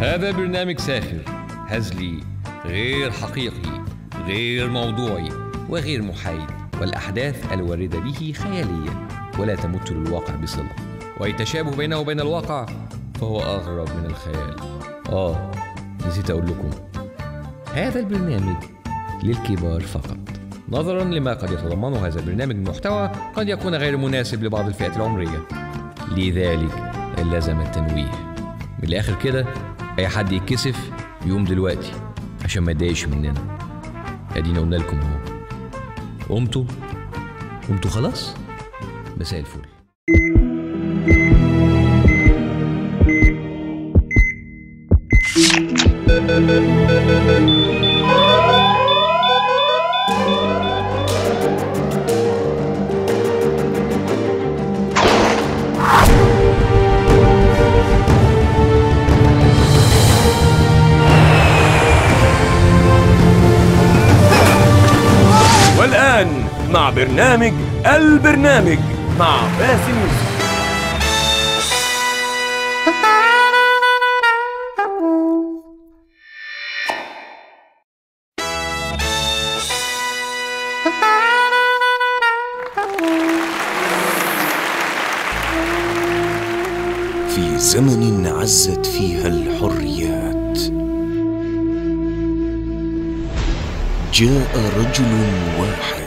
هذا برنامج ساخر هزلي غير حقيقي غير موضوعي وغير محايد، والأحداث الواردة به خيالية ولا تمت للواقع بصلة، ويتشابه بينه وبين الواقع فهو أغرب من الخيال. نسيت أقول لكم، هذا البرنامج للكبار فقط، نظرا لما قد يتضمنه هذا البرنامج من محتوى قد يكون غير مناسب لبعض الفئات العمرية، لذلك لازم التنويه. من الآخر كده، أي حد يتكسف يقوم دلوقتي عشان ما يتضايقش مننا. أدينا قلنا لكم اهو. قمتوا خلاص؟ مساء الفل. والآن مع برنامج البرنامج مع باسم يوسف. في زمن عزت فيها الحريات، جاء رجل واحد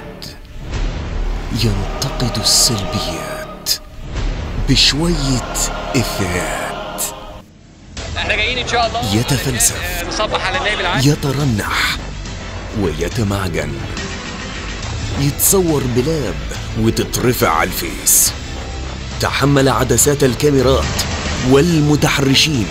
ينتقد السلبيات بشوية إفيهات. احنا جايين ان شاء الله يتفلسف، نصبح على النائب العام، يترنح ويتمعجن، يتصور بلاب وتترفع على الفيس. تحمل عدسات الكاميرات والمتحرشين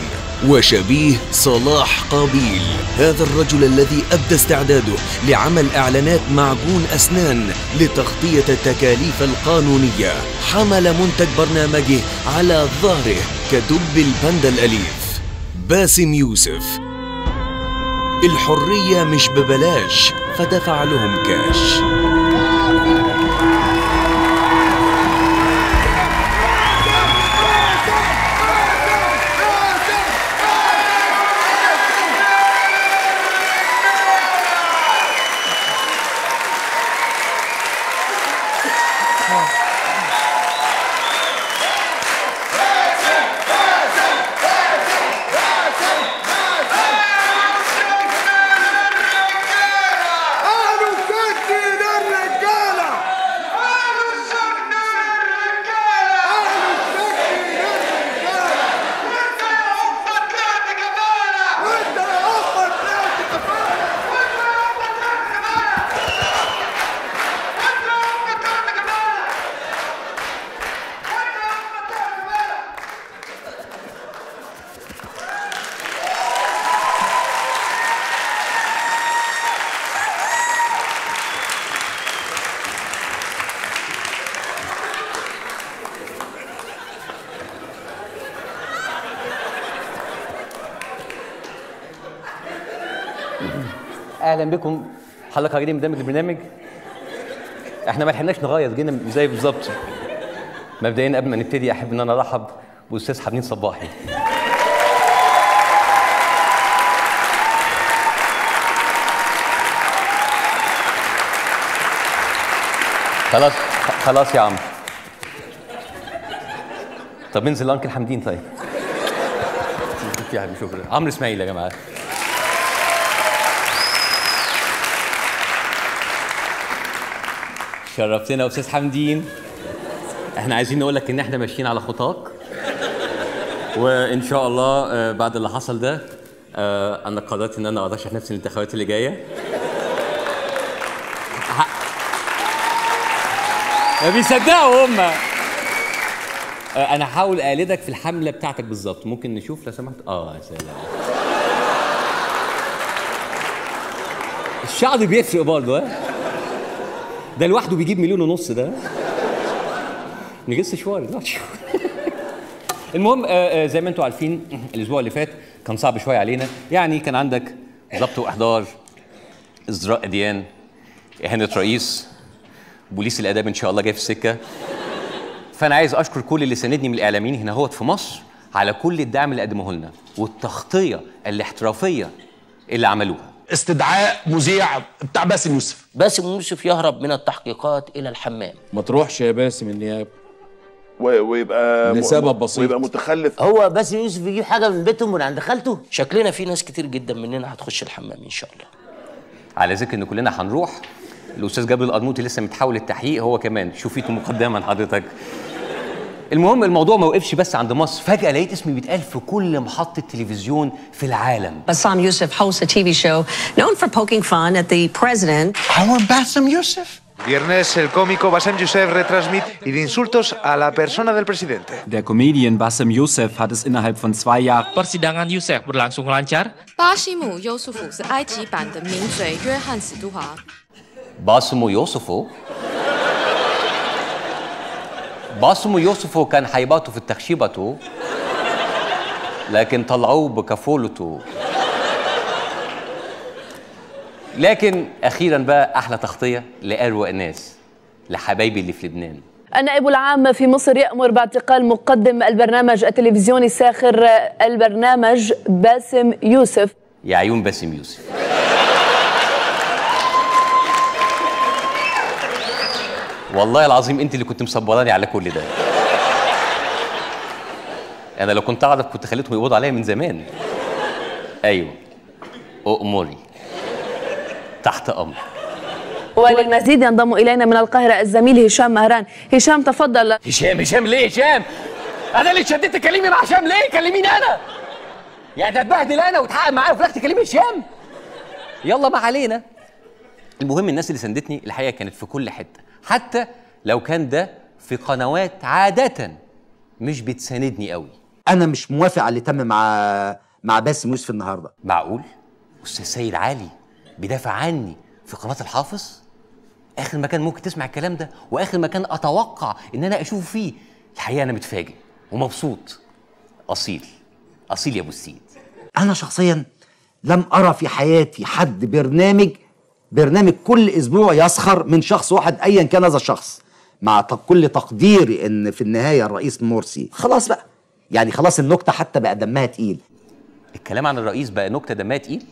وشبيه صلاح قابيل، هذا الرجل الذي أبدى استعداده لعمل إعلانات معجون أسنان لتغطية التكاليف القانونية، حمل منتج برنامجه على ظهره كدب الباندا الأليف. باسم يوسف، الحرية مش ببلاش، فدفع لهم كاش. اهلا بكم حلقه جديده من برنامج البرنامج. احنا ما لحقناش نغير، جينا زي بالظبط. مبدئيا قبل ما نبتدي احب ان انا ارحب باستاذ حنين صباحي. خلاص يا عم. طب انزل لانكل حمدين. طيب شكرا. عمرو اسماعيل يا جماعه. شرفتنا يا استاذ حمدين. احنا عايزين نقول لك ان احنا ماشيين على خطاك، وان شاء الله بعد اللي حصل ده انا قررت ان انا ارشح نفسي للانتخابات اللي جايه. ما بيصدقوا هم. انا هحاول اقلدك في الحمله بتاعتك بالظبط. ممكن نشوف لو سمحت؟ يا سلام. الشعب بيفرق برضه. ده لوحده بيجيب 1.5 مليون ده. نجس شوار دلوقتي. المهم زي ما انتم عارفين الاسبوع اللي فات كان صعب شويه علينا، يعني كان عندك ضبط واحضار، ازدراء اديان، اهانه رئيس، بوليس الاداب ان شاء الله جاي في السكه. فانا عايز اشكر كل اللي ساندني من الاعلاميين هنا هوت في مصر على كل الدعم اللي قدموه لنا والتغطيه الاحترافيه اللي عملوها. استدعاء مذيع بتاع باسم يوسف. باسم يوسف يهرب من التحقيقات الى الحمام. ما تروحش يا باسم النيابه ويبقى لسبب بسيط، ويبقى متخلف. هو باسم يوسف يجيب حاجه من بيتهم من عند خالته؟ شكلنا في ناس كتير جدا مننا هتخش الحمام ان شاء الله. على ذكر ان كلنا هنروح، الاستاذ جابر القرموطي لسه متحول التحقيق هو كمان، شوفيته مقدما حضرتك. المهم الموضوع ما وقفش بس عند مصر، فجأة لقيت اسمي بيتقال في كل محطة تلفزيون في العالم. Bassam Youssef hosts a TV show known for poking fun at the president. هو باسم يوسف. Viernes, el cómico Bassam Youssef retransmite y de insultos a la persona del presidente. Der Comedian Bassam Youssef hat es innerhalb von 2 Jahren. Persidangan Youssef berlangsung lancar. Basimu Yusufu 是埃及版的名嘴约翰史都华。باسمو يوسفو كان حيباته في التخشيبته، لكن طلعوه بكفولته. لكن اخيرا بقى احلى تغطيه لاروع الناس، لحبايبي اللي في لبنان. النائب العام في مصر يأمر باعتقال مقدم البرنامج التلفزيوني الساخر البرنامج باسم يوسف. يا عيون باسم يوسف. والله العظيم انت اللي كنت مصبراني على كل ده. انا لو كنت اعرف كنت خليتهم يقبضوا عليا من زمان. ايوه أؤمري تحت امر. وللمزيد ينضم الينا من القاهره الزميل هشام مهران. هشام تفضل. هشام ليه هشام؟ انا اللي اتشددت تكلمي مع هشام ليه؟ كلميني انا. يعني تتبهدل انا وتحقق معايا وفي الاخر تكلمي هشام؟ يلا ما علينا. المهم الناس اللي ساندتني الحقيقه كانت في كل حته، حتى لو كان ده في قنوات عاده مش بتساندني قوي. انا مش موافق على اللي تم مع باسم يوسف النهارده. معقول؟ استاذ سيد علي بيدافع عني في قناه الحافظ؟ اخر مكان ممكن تسمع الكلام ده واخر مكان اتوقع ان انا اشوفه فيه. الحقيقه انا متفاجئ ومبسوط. اصيل يا ابو السيد. انا شخصيا لم ارى في حياتي حد برنامج كل اسبوع يسخر من شخص واحد ايا كان هذا الشخص، مع كل تقديري ان في النهايه الرئيس مرسي خلاص بقى، يعني خلاص النكته حتى بقى دمها تقيل. الكلام عن الرئيس بقى نكته دمها تقيل؟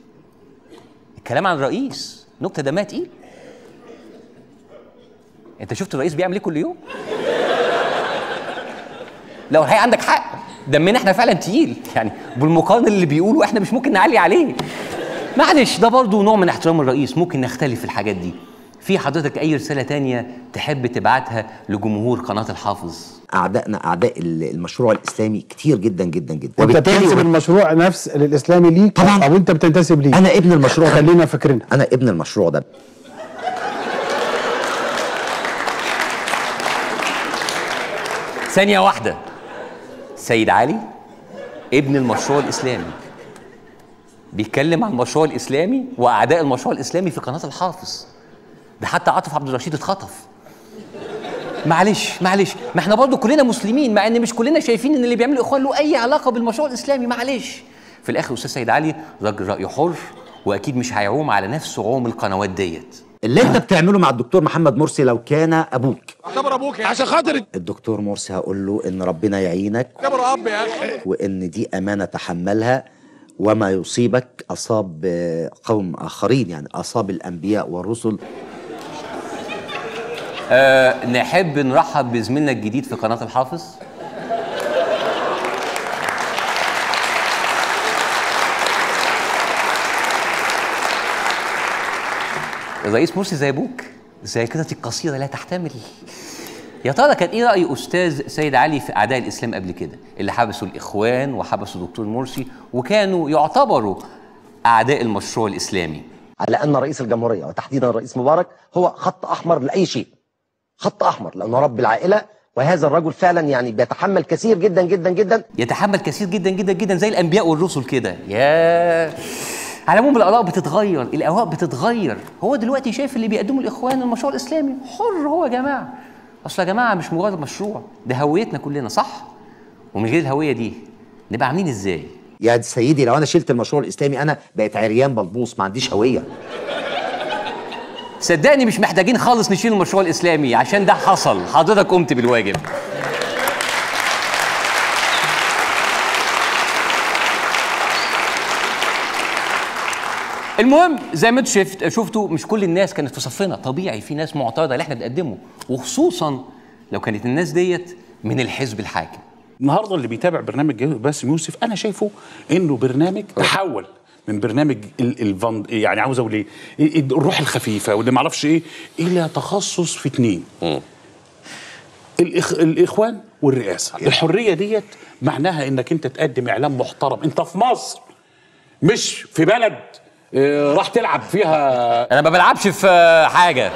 الكلام عن الرئيس نكته دمها تقيل؟ انت شفت الرئيس بيعمل ايه كل يوم؟ لو الحقيقه عندك حق، دمنا احنا فعلا تقيل، يعني بالمقارنه اللي بيقولوا احنا مش ممكن نعلي عليه. معلش ده برضه نوع من احترام الرئيس، ممكن نختلف في الحاجات دي. في حضرتك اي رساله تانية تحب تبعتها لجمهور قناه الحافظ؟ اعدائنا اعداء المشروع الاسلامي كتير جدا جدا جدا. وانت بتنسب المشروع نفس الاسلامي ليك طبعا، او انت بتنتسب ليه؟ انا ابن المشروع ده. خلينا فاكرينها، انا ابن المشروع ده. ثانيه واحده، سيد علي ابن المشروع الاسلامي بيتكلم عن المشروع الاسلامي واعداء المشروع الاسلامي في قناه الحافظ. ده حتى عاطف عبد الرشيد اتخطف. معلش ما احنا برضه كلنا مسلمين، مع ان مش كلنا شايفين ان اللي بيعمل الاخوان له اي علاقه بالمشروع الاسلامي. معلش في الاخر استاذ سيد علي راجل رايه حر، واكيد مش هيعوم على نفس عوم القنوات ديت. اللي انت بتعمله مع الدكتور محمد مرسي لو كان ابوك، اعتبر ابوك عشان خاطر الدكتور مرسي هقول له ان ربنا يعينك، اعتبر اب يا اخي، وان دي امانه تحملها، وما يصيبك اصاب قوم اخرين، يعني اصاب الانبياء والرسل. نحب نرحب بزميلنا الجديد في قناه الحافظ. الرئيس مرسي زي ابوك، ذاكرتي القصيره لا تحتمل. يا ترى كان ايه راي استاذ سيد علي في اعداء الاسلام قبل كده، اللي حبسوا الاخوان وحبسوا دكتور مرسي وكانوا يعتبروا اعداء المشروع الاسلامي؟ على ان رئيس الجمهوريه وتحديدا الرئيس مبارك هو خط احمر لاي شيء، خط احمر، لانه رب العائله، وهذا الرجل فعلا يعني بيتحمل كثير جدا جدا جدا، يتحمل كثير جدا جدا جدا زي الانبياء والرسل كده. يا على العموم الاراء بتتغير، الاهواء بتتغير. هو دلوقتي شايف اللي بيقدمه الاخوان المشروع الاسلامي حر هو يا جماعه. اصل يا جماعه مش مجرد مشروع، ده هويتنا كلنا، صح؟ ومن غير الهويه دي نبقى عاملين ازاي؟ يا سيدي لو انا شلت المشروع الاسلامي انا بقيت عريان بلبوص، ما عنديش هويه. صدقني مش محتاجين خالص نشيل المشروع الاسلامي عشان ده حصل، حضرتك قمت بالواجب. المهم زي ما انتوا شفتوا مش كل الناس كانت في صفنا، طبيعي في ناس معترضه اللي احنا بنقدمه، وخصوصا لو كانت الناس ديت من الحزب الحاكم. النهارده اللي بيتابع برنامج باسم يوسف انا شايفه انه برنامج تحول من برنامج يعني عاوز اقول ايه، الروح الخفيفه واللي ما اعرفش ايه، الى تخصص في اتنين. الاخوان والرئاسه. الحريه ديت معناها انك انت تقدم اعلام محترم، انت في مصر مش في بلد راح تلعب فيها. انا ما بلعبش في حاجه.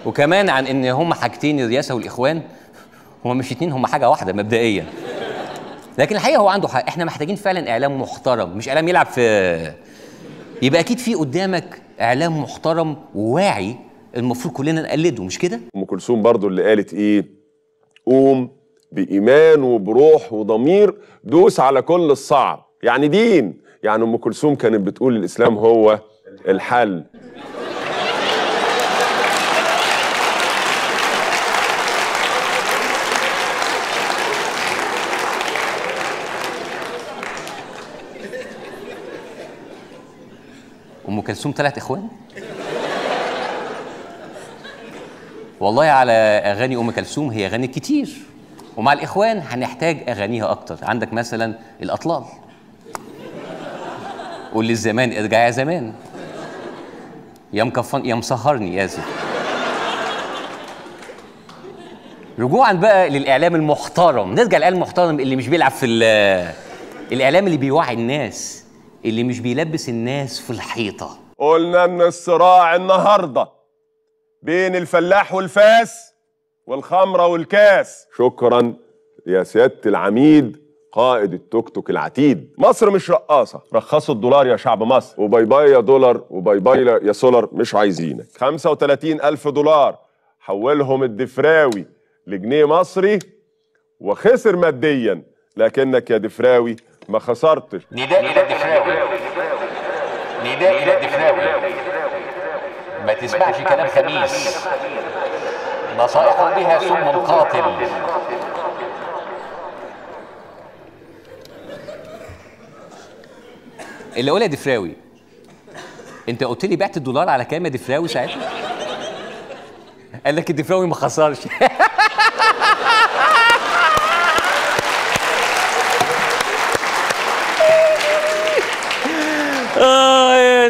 وكمان عن ان هم حاجتين، الرئاسه والاخوان، هم مش اتنين، هم حاجه واحده مبدئيا. لكن الحقيقه هو عنده حق، احنا محتاجين فعلا اعلام محترم، مش اعلام يلعب في. يبقى اكيد في قدامك اعلام محترم وواعي المفروض كلنا نقلده، مش كده؟ ام كلثوم برضو اللي قالت ايه؟ قوم بايمان وبروح وضمير، دوس على كل الصعب. يعني دين، يعني ام كلثوم كانت بتقول الاسلام هو الحل. ام كلثوم 3 اخوان؟ والله على اغاني ام كلثوم هي غنت كتير، ومع الاخوان هنحتاج اغانيها اكتر. عندك مثلا الاطلال، قول لي الزمان ارجع يا زمان، يا مسهرني اسف. رجوعا بقى للاعلام المحترم، نرجع للاعلام المحترم اللي مش بيلعب في الاعلام اللي بيوعي الناس، اللي مش بيلبس الناس في الحيطه. قلنا ان الصراع النهارده بين الفلاح والفاس والخمره والكاس. شكرا يا سياده العميد قائد التوك توك العتيد. مصر مش رقاصه، رخصوا الدولار يا شعب مصر، وباي باي يا دولار وباي باي يا سولار، مش عايزينك. 35,000 دولار حولهم الدفراوي لجنيه مصري وخسر ماديا، لكنك يا دفراوي ما خسرتش. نداء الى الدفراوي، نداء الى الدفراوي، ما تسمعش كلام خبيث، نصائح بها سم قاتل. اللي قول يا دفراوي، انت قلت لي بعت الدولار على كام يا دفراوي ساعتها؟ قال لك الدفراوي ما خسرش.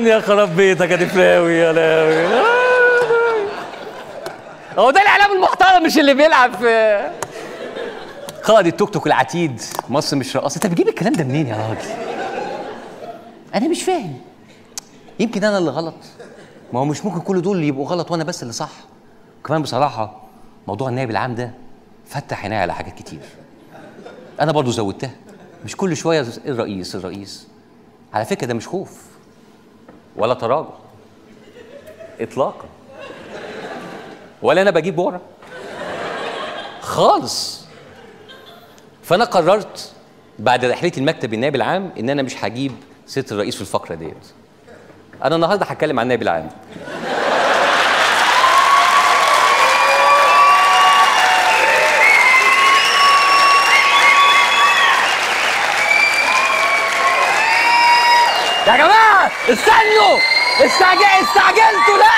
يا خراب بيتك يا دفراوي يا لاوي. هو ده الاعلام المحترم، مش اللي بيلعب في قائد التوك توك العتيد. مصر مش رقاصه. انت بتجيب الكلام ده منين يا راجل؟ انا مش فاهم، يمكن انا اللي غلط. ما هو مش ممكن كل دول يبقوا غلط وانا بس اللي صح. كمان بصراحه موضوع النائب العام ده فتح عيني على حاجات كتير، انا برضو زودتها. مش كل شويه الرئيس. على فكره ده مش خوف ولا تراجع اطلاقا، ولا انا بجيب ورا خالص. فانا قررت بعد رحلتي المكتب النائب العام ان انا مش هجيب سيره الرئيس في الفقره ديت. انا النهارده هتكلم عن النائب العام. يا جماعه استنوا، استعجلتوا. لا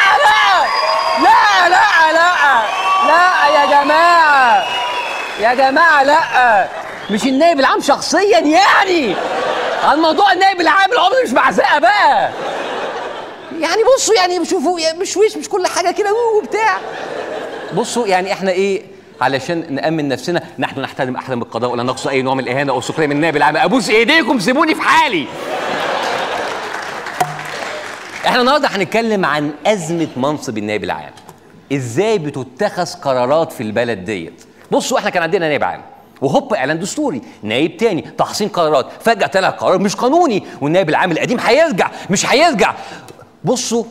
يا جماعه لا، مش النائب العام شخصيا يعني. عن موضوع النائب العام العمر مش بعزقه بقى. يعني بصوا، يعني شوفوا، مش كل حاجه كده وبتاع. بصوا يعني احنا ايه، علشان نأمن نفسنا نحن نحترم احكام القضاء ولا نقص اي نوع من الاهانه او السخريه من النائب العام. ابوس ايديكم سيبوني في حالي. احنا النهارده هنتكلم عن ازمه منصب النائب العام، ازاي بتتخذ قرارات في البلد ديت. بصوا احنا كان عندنا نائب عام وهوب اعلان دستوري، نائب تاني تحصين قرارات، فجاه طلع قرار مش قانوني والنائب العام القديم هيرجع مش هيرجع. بصوا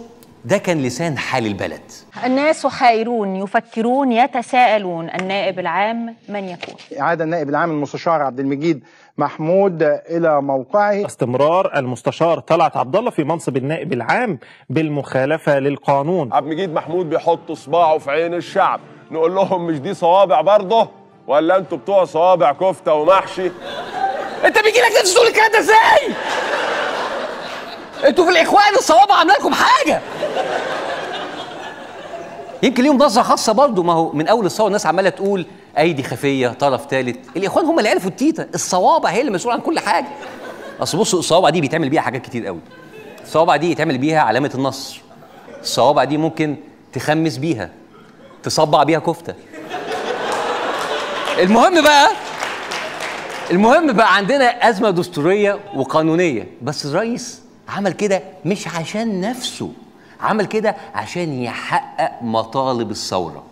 ده كان لسان حال البلد. الناس حائرون يفكرون يتساءلون، النائب العام من يكون؟ عاد النائب العام المستشار عبد المجيد محمود إلى موقعه. استمرار المستشار طلعت عبد الله في منصب النائب العام بالمخالفة للقانون. عبد المجيد محمود بيحط صباعه في عين الشعب، نقول لهم مش دي صوابع برضه؟ ولا انتوا بتوع صوابع كفتة ومحشي؟ انت بيجي لك تقول الكلام ده ازاي؟ انتوا في الاخوان الصوابع عامله لكم حاجه. يمكن ليهم نظره خاصه برضه، ما هو من اول الثوره الناس عماله تقول ايدي خفيه، طرف ثالث. الاخوان هم اللي عرفوا التيتا، الصوابع هي اللي مسؤوله عن كل حاجه. اصل بصوا الصوابع دي بيتعمل بيها حاجات كتير قوي. الصوابع دي يتعمل بيها علامه النصر. الصوابع دي ممكن تخمس بيها، تصبع بيها كفته. المهم بقى عندنا ازمه دستوريه وقانونيه، بس الرئيس عمل كده مش عشان نفسه، عمل كده عشان يحقق مطالب الثوره.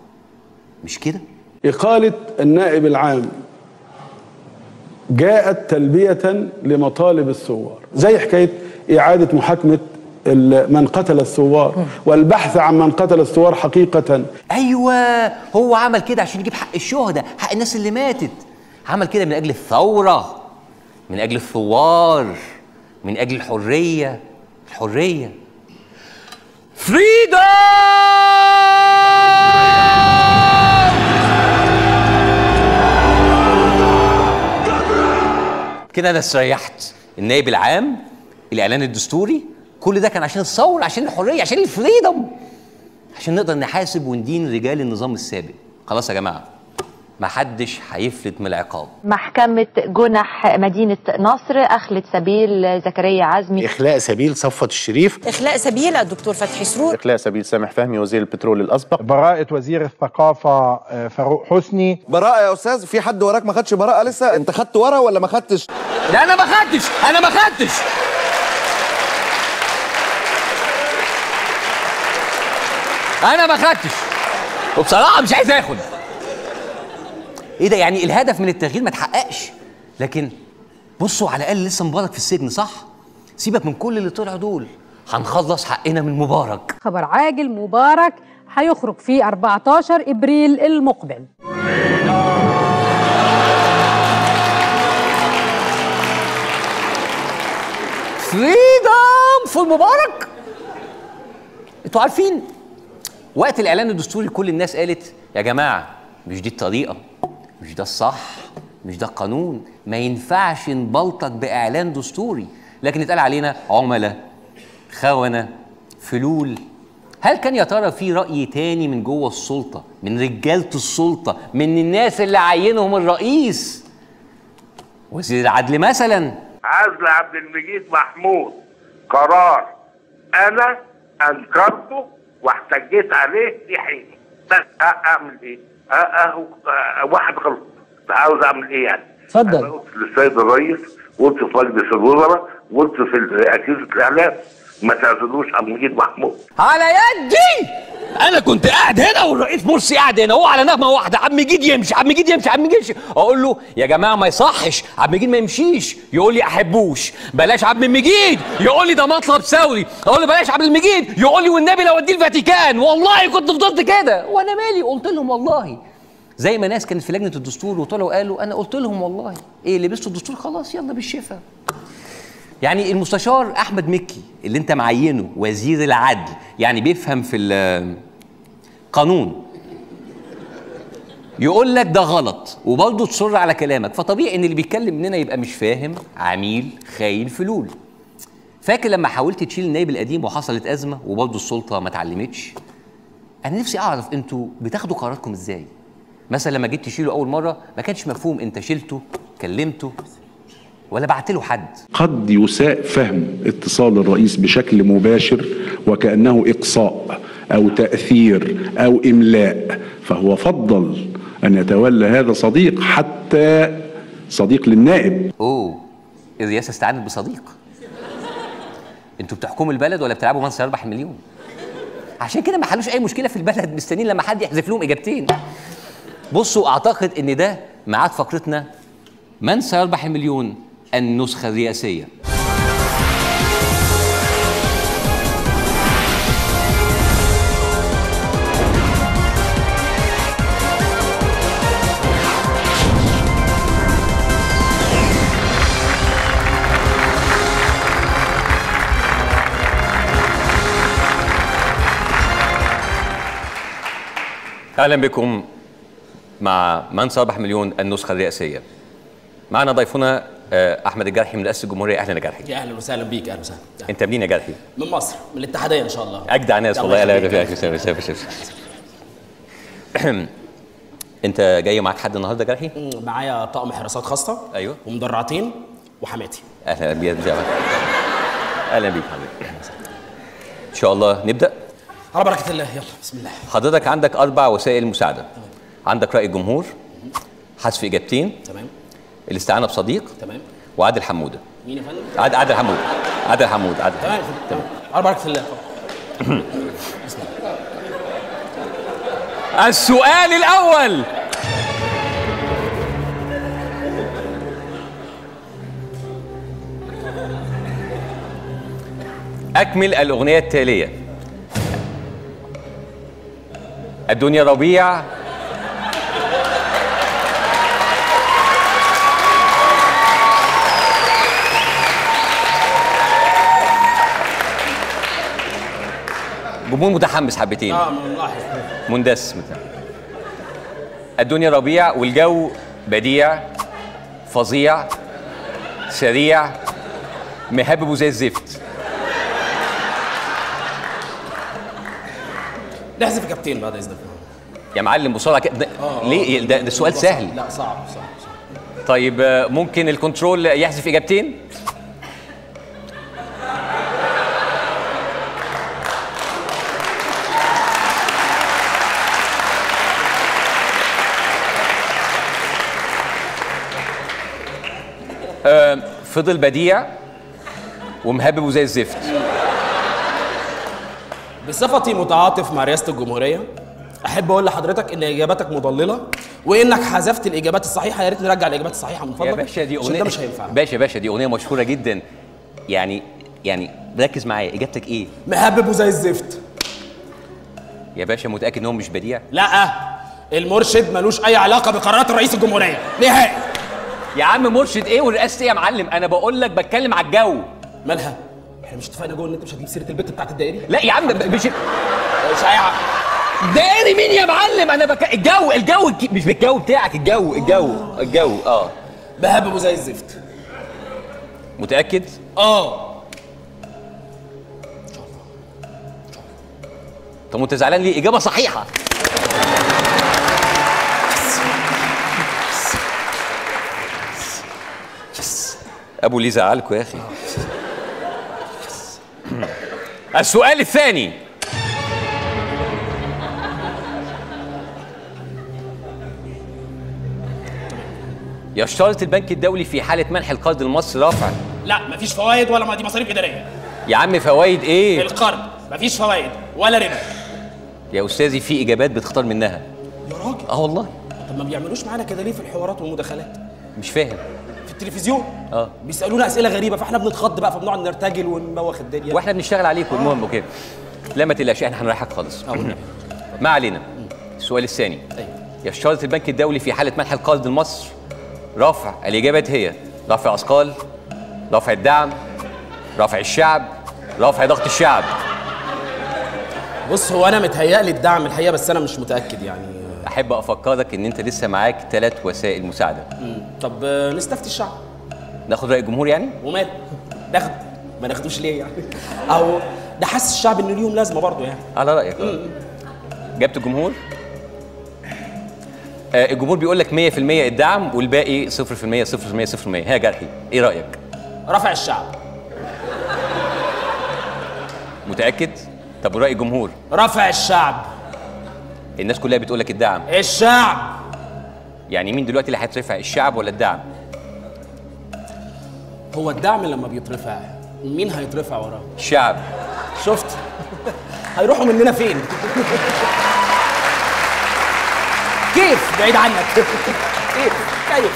مش كده؟ إقالة النائب العام جاءت تلبية لمطالب الثوار، زي حكاية إعادة محاكمة من قتل الثوار والبحث عن من قتل الثوار حقيقة. أيوة، هو عمل كده عشان يجيب حق الشهداء، حق الناس اللي ماتت. عمل كده من أجل الثورة، من أجل الثوار، من أجل الحرية. الحرية فريدم. كده انا استريحت. النائب العام، الاعلان الدستوري، كل ده كان عشان الثوره، عشان الحريه، عشان الفريدم، عشان نقدر نحاسب وندين رجال النظام السابق. خلاص يا جماعه، ما حدش هيفلت من العقاب. محكمة جنح مدينة نصر أخلت سبيل زكريا عزمي، إخلاء سبيل صفوت الشريف، إخلاء سبيل الدكتور فتحي سرور، إخلاء سبيل سامح فهمي وزير البترول الأسبق، براءة وزير الثقافة فاروق حسني. براءة يا أستاذ؟ في حد وراك ما خدش براءة لسه؟ أنت خدت ورا ولا ما خدتش؟ لا أنا ما خدتش، أنا ما خدتش. أنا ما خدتش، وبصراحة مش عايز آخد. ايه ده؟ يعني الهدف من التغيير ما اتحققش. لكن بصوا، على الاقل لسه مبارك في السجن، صح؟ سيبك من كل اللي طلعوا دول، هنخلص حقنا من مبارك. خبر عاجل، مبارك هيخرج في 14 ابريل المقبل. فريدم فور مبارك. انتوا عارفين وقت الاعلان الدستوري كل الناس قالت يا جماعه مش دي الطريقه، مش ده الصح، مش ده القانون، ما ينفعش نبلطج بإعلان دستوري. لكن اتقال علينا عملاء، خونة، فلول. هل كان يا ترى في رأي تاني من جوه السلطة، من رجالة السلطة، من الناس اللي عينهم الرئيس؟ وزير العدل مثلا. عزل عبد المجيد محمود قرار أنا أنكرته واحتجيت عليه في حيني، بس أعمل إيه؟ واحد غلط، عاوز اعمل ايه يعني؟ اتفضل. قلت للسيد الرئيس، قلت في مجلس الوزراء، قلت في اجهزه الاعلام ما تعزلوش عبد المجيد محمود. على يدي انا كنت قاعد هنا والرئيس مرسي قاعد هنا، هو على نغمه واحده، عبد المجيد يمشي، عبد المجيد يمشي، عبد المجيد يمشي. اقول له يا جماعه ما يصحش، عبد المجيد ما يمشيش. يقول لي احبوش، بلاش عبد المجيد. يقول لي ده مطلب ثوري. اقول له بلاش عبد المجيد. يقول لي والنبي لو اديه الفاتيكان. والله كنت فضلت كده وانا مالي. قلت لهم والله، زي ما ناس كانت في لجنه الدستور وطلعوا قالوا انا قلت لهم والله ايه لبستوا الدستور خلاص يلا بالشفا. يعني المستشار احمد مكي اللي انت معينه وزير العدل، يعني بيفهم في القانون، يقول لك ده غلط وبرضه تصر على كلامك، فطبيعي ان اللي بيتكلم مننا يبقى مش فاهم، عميل، خاين، فلول. فاكر لما حاولت تشيل النائب القديم وحصلت ازمه وبرضه السلطه ما اتعلمتش؟ انا نفسي اعرف انتوا بتاخدوا قراراتكم ازاي؟ مثلا لما جيت تشيله اول مره ما كانش مفهوم انت شلته، كلمته، ولا بعت له حد؟ قد يساء فهم اتصال الرئيس بشكل مباشر وكأنه إقصاء أو تأثير أو إملاء، فهو فضل أن يتولى هذا صديق، حتى صديق للنائب. أوه، الرئاسة استعانت بصديق. أنتوا بتحكموا البلد ولا بتلعبوا من سيربح المليون؟ عشان كده ما حلوش أي مشكلة في البلد، مستنيين لما حد يحذف لهم إجابتين. بصوا، أعتقد إن ده ميعاد فقرتنا من سيربح المليون، النسخة الرئاسية. أهلا بكم مع من سيربح مليون النسخة الرئاسية. معنا ضيفنا احمد الجرحي من رئاسه الجمهوريه. اهلا يا جرحي. يا اهلا وسهلا بيك. اهلا وسهلا. انت منين يا جرحي؟ من مصر، من الاتحاديه ان شاء الله. اجدع ناس والله. اهلا فيك. انت جاي معاك حد النهارده يا جرحي؟ معايا طقم حراسات خاصه. ايوه. ومدرعتين وحماتي. اهلا بيك. اهلا بيك حبيبي. ان شاء الله نبدا على بركه الله. يلا بسم الله. حضرتك عندك 4 وسائل مساعده. عندك راي الجمهور، حذف اجابتين، تمام، الاستعانه بصديق، تمام، وعادل حموده. مين يا فندم؟ عادل حموده. تمام تمام. على بركه الله. بسم الله. السؤال الاول: أكمل الأغنية التالية: الدنيا ربيع، جمهور متحمس حبتين. ملاحظ. مندس. الدنيا ربيع والجو بديع، فظيع، سريع، مهبب زي الزفت. نحذف اجابتين بعد اذنك يا معلم بسرعه كده. ليه ده سؤال سهل. لا صعب. طيب ممكن الكنترول يحذف اجابتين؟ فضل بديع ومهبب زي الزفت. بصفتي متعاطف مع رئاسة الجمهورية أحب أقول لحضرتك إن إجاباتك مضللة، وإنك حذفت الإجابات الصحيحة. يا ريت نرجع الإجابات الصحيحة من فضلك. يا باشا دي أغنية، ده مش هينفع. باشا دي أغنية مشهورة جدا. يعني ركز معايا، إجابتك إيه؟ مهبب زي الزفت. يا باشا متأكد إن هو مش بديع؟ لا، المرشد ملوش أي علاقة بقرارات رئيس الجمهورية نهائي. يا عم مرشد إيه ورئاسة إيه يا معلم؟ أنا بقول لك بتكلم على الجو. مالها؟ احنا مش اتفقنا جوه ان انت مش هتجيب سيره البت بتاعت الدائري؟ لا يا عم مش شائعه. دائري مين يا معلم؟ انا الجو مش بالجو بتاعك. الجو بهببه زي الزفت. متاكد؟ طب وانت زعلان ليه؟ اجابه صحيحه. ابو ليه زعلكوا يا اخي. السؤال الثاني: يشترط البنك الدولي في حالة منح القرض لمصر رفع. لا مفيش فوائد ولا دي مصاريف إدارية. يا عم فوائد ايه؟ القرض مفيش فوائد ولا ربا. يا أستاذي في إجابات بتختار منها. يا راجل. والله. طب ما بيعملوش معانا كده ليه في الحوارات والمداخلات؟ مش فاهم. في التلفزيون بيسألونا أسئلة غريبة فاحنا بنتخض بقى فبنقعد نرتجل ونبوخ الدنيا. واحنا بنشتغل عليكم. المهم وكده. لا ما تقلقش احنا هنريحك خالص. ما علينا. السؤال الثاني: يشترط البنك الدولي في حالة منح القرض لمصر رفع. الإجابات هي: رفع أثقال، رفع الدعم، رفع الشعب، رفع ضغط الشعب. بص هو أنا متهيألي الدعم الحقيقة بس أنا مش متأكد يعني. أحب أفكرك إن أنت لسه معاك 3 وسائل مساعدة. طب نستفتي الشعب. ناخد رأي الجمهور يعني؟ ومال؟ ناخد ما ناخدوش ليه يعني؟ أو ده حاسس الشعب إن ليهم لازمة برضه يعني. على رأيك. جابت الجمهور؟ الجمهور بيقول لك 100% الدعم والباقي 0%. 0%. ها جرحي ايه رايك؟ رفع الشعب. متاكد؟ طب وراي الجمهور؟ رفع الشعب. الناس كلها بتقول لك الدعم. الشعب. يعني مين دلوقتي اللي هيترفع، الشعب ولا الدعم؟ هو الدعم لما بيترفع مين هيترفع وراه؟ الشعب. شفت؟ هيروحوا مننا فين؟ كيف بعيد عنك؟ كيف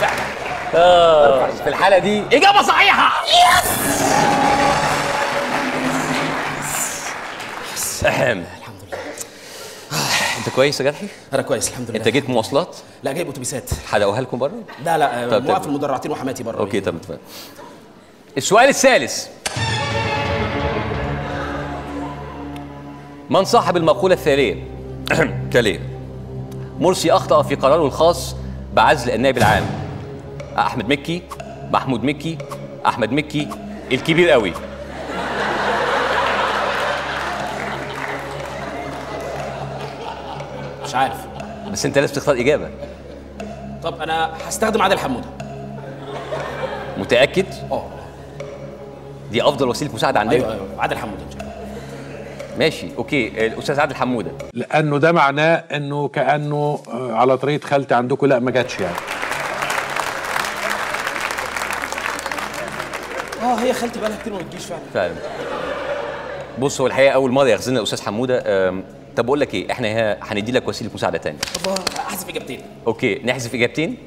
فعلا؟ في الحالة دي إجابة صحيحة. يس. الحمد لله. أنت كويس يا جرحي؟ أنا كويس الحمد لله. أنت جيت مواصلات؟ لا جايب أتوبيسات. حلقوها لكم بره؟ لا موقف المدرعتين وحماتي بره. أوكي طب السؤال الثالث: من صاحب المقولة التالية؟ مرسي أخطأ في قراره الخاص بعزل النائب العام. أحمد مكي، محمود مكي، احمد مكي، الكبير قوي. مش عارف. بس انت لازم تختار اجابه. طب انا هستخدم عادل حموده. متاكد؟ دي افضل وسيله مساعده عندنا. ايوه عادل حموده ان شاء الله. ماشي اوكي، الاستاذ عادل حموده. لانه ده معناه انه كانه على طريقه خالتي عندكم، لا ما جاتش يعني. هي خالتي بقى لها كتير ما بتجيش فعلا. بص هو الحقيقه اول مره يخزلنا الاستاذ حموده. طب بقول لك ايه، احنا هندي لك وسيله مساعده تاني. الله، احذف اجابتين. اوكي نحذف اجابتين.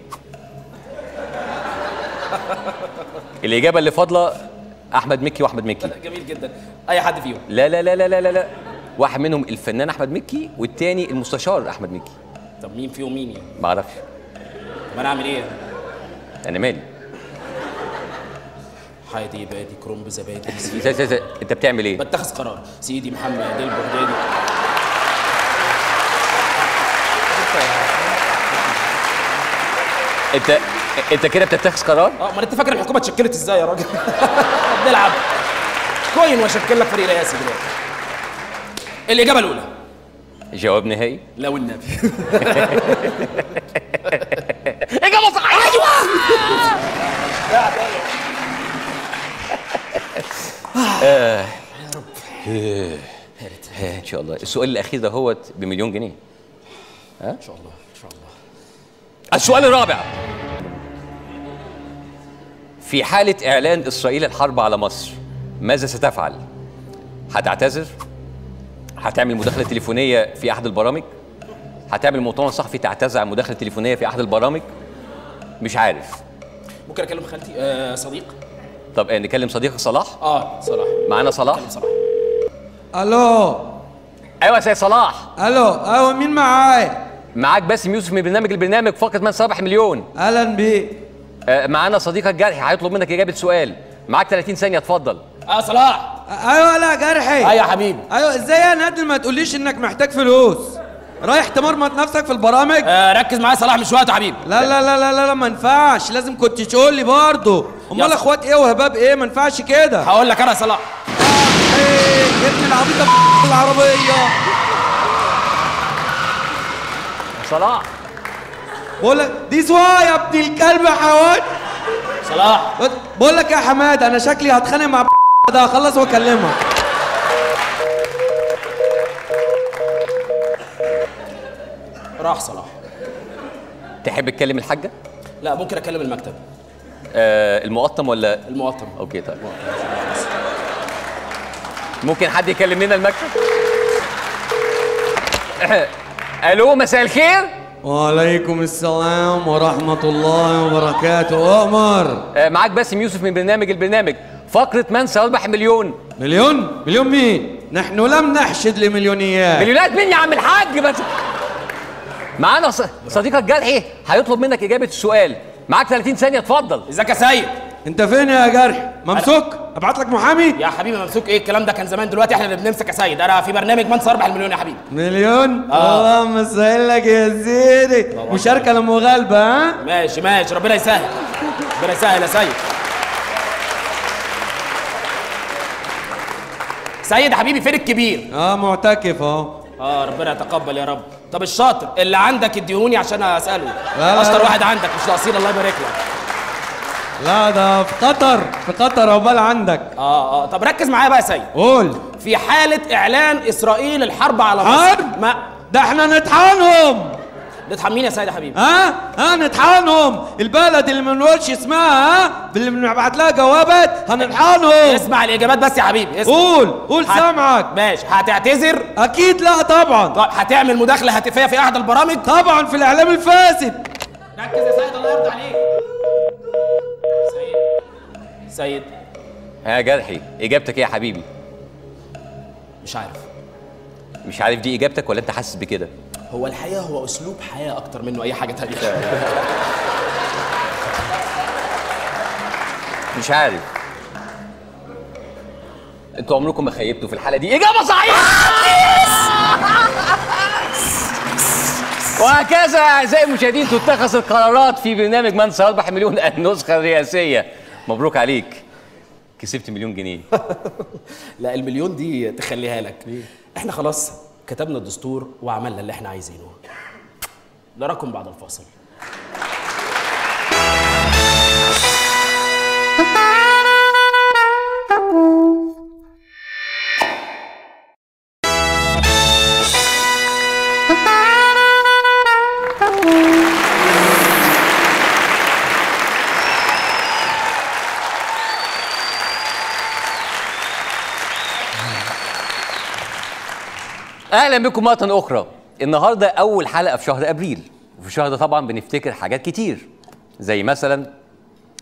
الاجابه اللي فاضله احمد مكي واحمد مكي. جميل جدا. اي حد فيهم. لا لا لا لا لا لا، واحد منهم الفنان احمد مكي والتاني المستشار احمد مكي. طب مين فيهم مين يعني؟ ما اعرفش. طب انا اعمل ايه؟ انا مالي؟ حياتي بادي كرنب زبادي. انت بتعمل ايه؟ بتخذ قرار. سيدي محمد البغدادي. انت كده بتتخذ قرار؟ امال انت فاكر الحكومه اتشكلت ازاي يا راجل؟ بنلعب كوين واشكل لك فريق رئاسي دلوقتي. الاجابه الاولى. جواب نهائي؟ لا والنبي. اجابه صحيحه. ايوه. ان شاء الله. السؤال الاخير ده هو بمليون جنيه. ان شاء الله ان شاء الله. السؤال الرابع. في حالة إعلان إسرائيل الحرب على مصر ماذا ستفعل؟ هتعتذر؟ هتعمل مداخلة تليفونية في أحد البرامج؟ هتعمل مؤتمر صحفي تعتذر عن مداخلة تليفونية في أحد البرامج؟ مش عارف. ممكن أكلم خالتي صديق؟ طب نكلم صديقك صلاح؟ صلاح. معانا صلاح؟ صلاح. الو. ايوه يا سيد صلاح. الو. ايوه مين معايا؟ معاك باسم يوسف من البرنامج فقط من صباح مليون. اهلا بيك. معانا صديقك جرحي هيطلب منك اجابه سؤال. معاك 30 ثانيه اتفضل. صلاح. ايوه لا جرحي. ايوه يا حبيبي. ايوه ازاي يا نادل ما تقوليش انك محتاج فلوس؟ رايح تمرمط نفسك في البرامج؟ ركز معايا صلاح مش وقت يا حبيبي. لا لا لا لا لا ما ينفعش، لازم كنت تقول لي برضه. امال اخوات ايه وهباب ايه؟ ما ينفعش كده. هقول لك انا يا صلاح. يا ابن العبيطه العربيه. صلاح. بقول لك دي سواء يا ابن الكلب يا حيوان. صلاح. بقول لك يا حماد انا شكلي هتخانق مع ده، هخلص واكلمك. راح صلاح. تحب تكلم الحاجه؟ لا ممكن اكلم المكتب. المقطم ولا المقطم؟ اوكي طيب. ممكن حد يكلم لنا المكتب؟ الو مساء الخير. وعليكم السلام ورحمة الله وبركاته. أمر. معاك باسم يوسف من البرنامج فقرة من سيربح مليون. مليون؟ مليون مين؟ نحن لم نحشد لمليونيات. مليونات مين يا عم الحاج بس؟ معانا صديقك جرحي هيطلب منك إجابة السؤال. معاك 30 ثانية اتفضل. ازيك يا سيد؟ انت فين يا جرحي؟ ممسوك؟ ابعت لك محامي؟ يا حبيبي ممسوك ايه؟ الكلام ده كان زمان، دلوقتي احنا اللي بنمسك يا سيد. انا في برنامج من سيربح المليون يا حبيبي. مليون؟ اللهم سهل لك يا سيدي. مشاركة للمغالبة ها؟ ماشي ماشي، ربنا يسهل. ربنا يسهل يا سيد. سيد حبيبي فين الكبير؟ معتكف اهو. ربنا يتقبل يا رب. طب الشاطر اللي عندك اديهوني عشان اساله. لا اشطر واحد عندك مش ناقصين، الله يبارك لك. لا ده في قطر، في قطر عقبال عندك. طب ركز معايا بقى يا سيد. قول. في حالة إعلان إسرائيل الحرب على مصر. حرب؟ ده احنا نطحنهم. نطحن مين يا سيد يا حبيبي؟ نطحنهم. البلد اللي ما نقولش اسمها اللي بنبعت لها جوابات هنطحنهم. اسمع الإجابات بس يا حبيبي. اسمع. قول سامعك. ماشي. هتعتذر؟ أكيد لا طبعا. طب هتعمل مداخلة هاتفية في أحد البرامج؟ طبعا في الإعلام الفاسد. ركز يا سيد الله يرضى عليك. سيد. يا جرحي إجابتك إيه يا حبيبي؟ مش عارف. مش عارف دي إجابتك ولا أنت حاسس بكده؟ هو الحقيقة هو أسلوب حياة أكتر منه أي حاجة تانية. مش عارف. انتوا عمركم ما خيبتوا في الحالة دي. إجابة صحيحة! وهكذا اعزائي المشاهدين تتخذ القرارات في برنامج من سيربح مليون النسخه الرئاسيه. مبروك عليك، كسبت مليون جنيه. لا المليون دي تخليها لك. احنا خلاص كتبنا الدستور وعملنا اللي احنا عايزينه. نراكم بعد الفاصل. اهلا بكم مره اخرى. النهارده اول حلقه في شهر ابريل، وفي الشهر ده طبعا بنفتكر حاجات كتير زي مثلا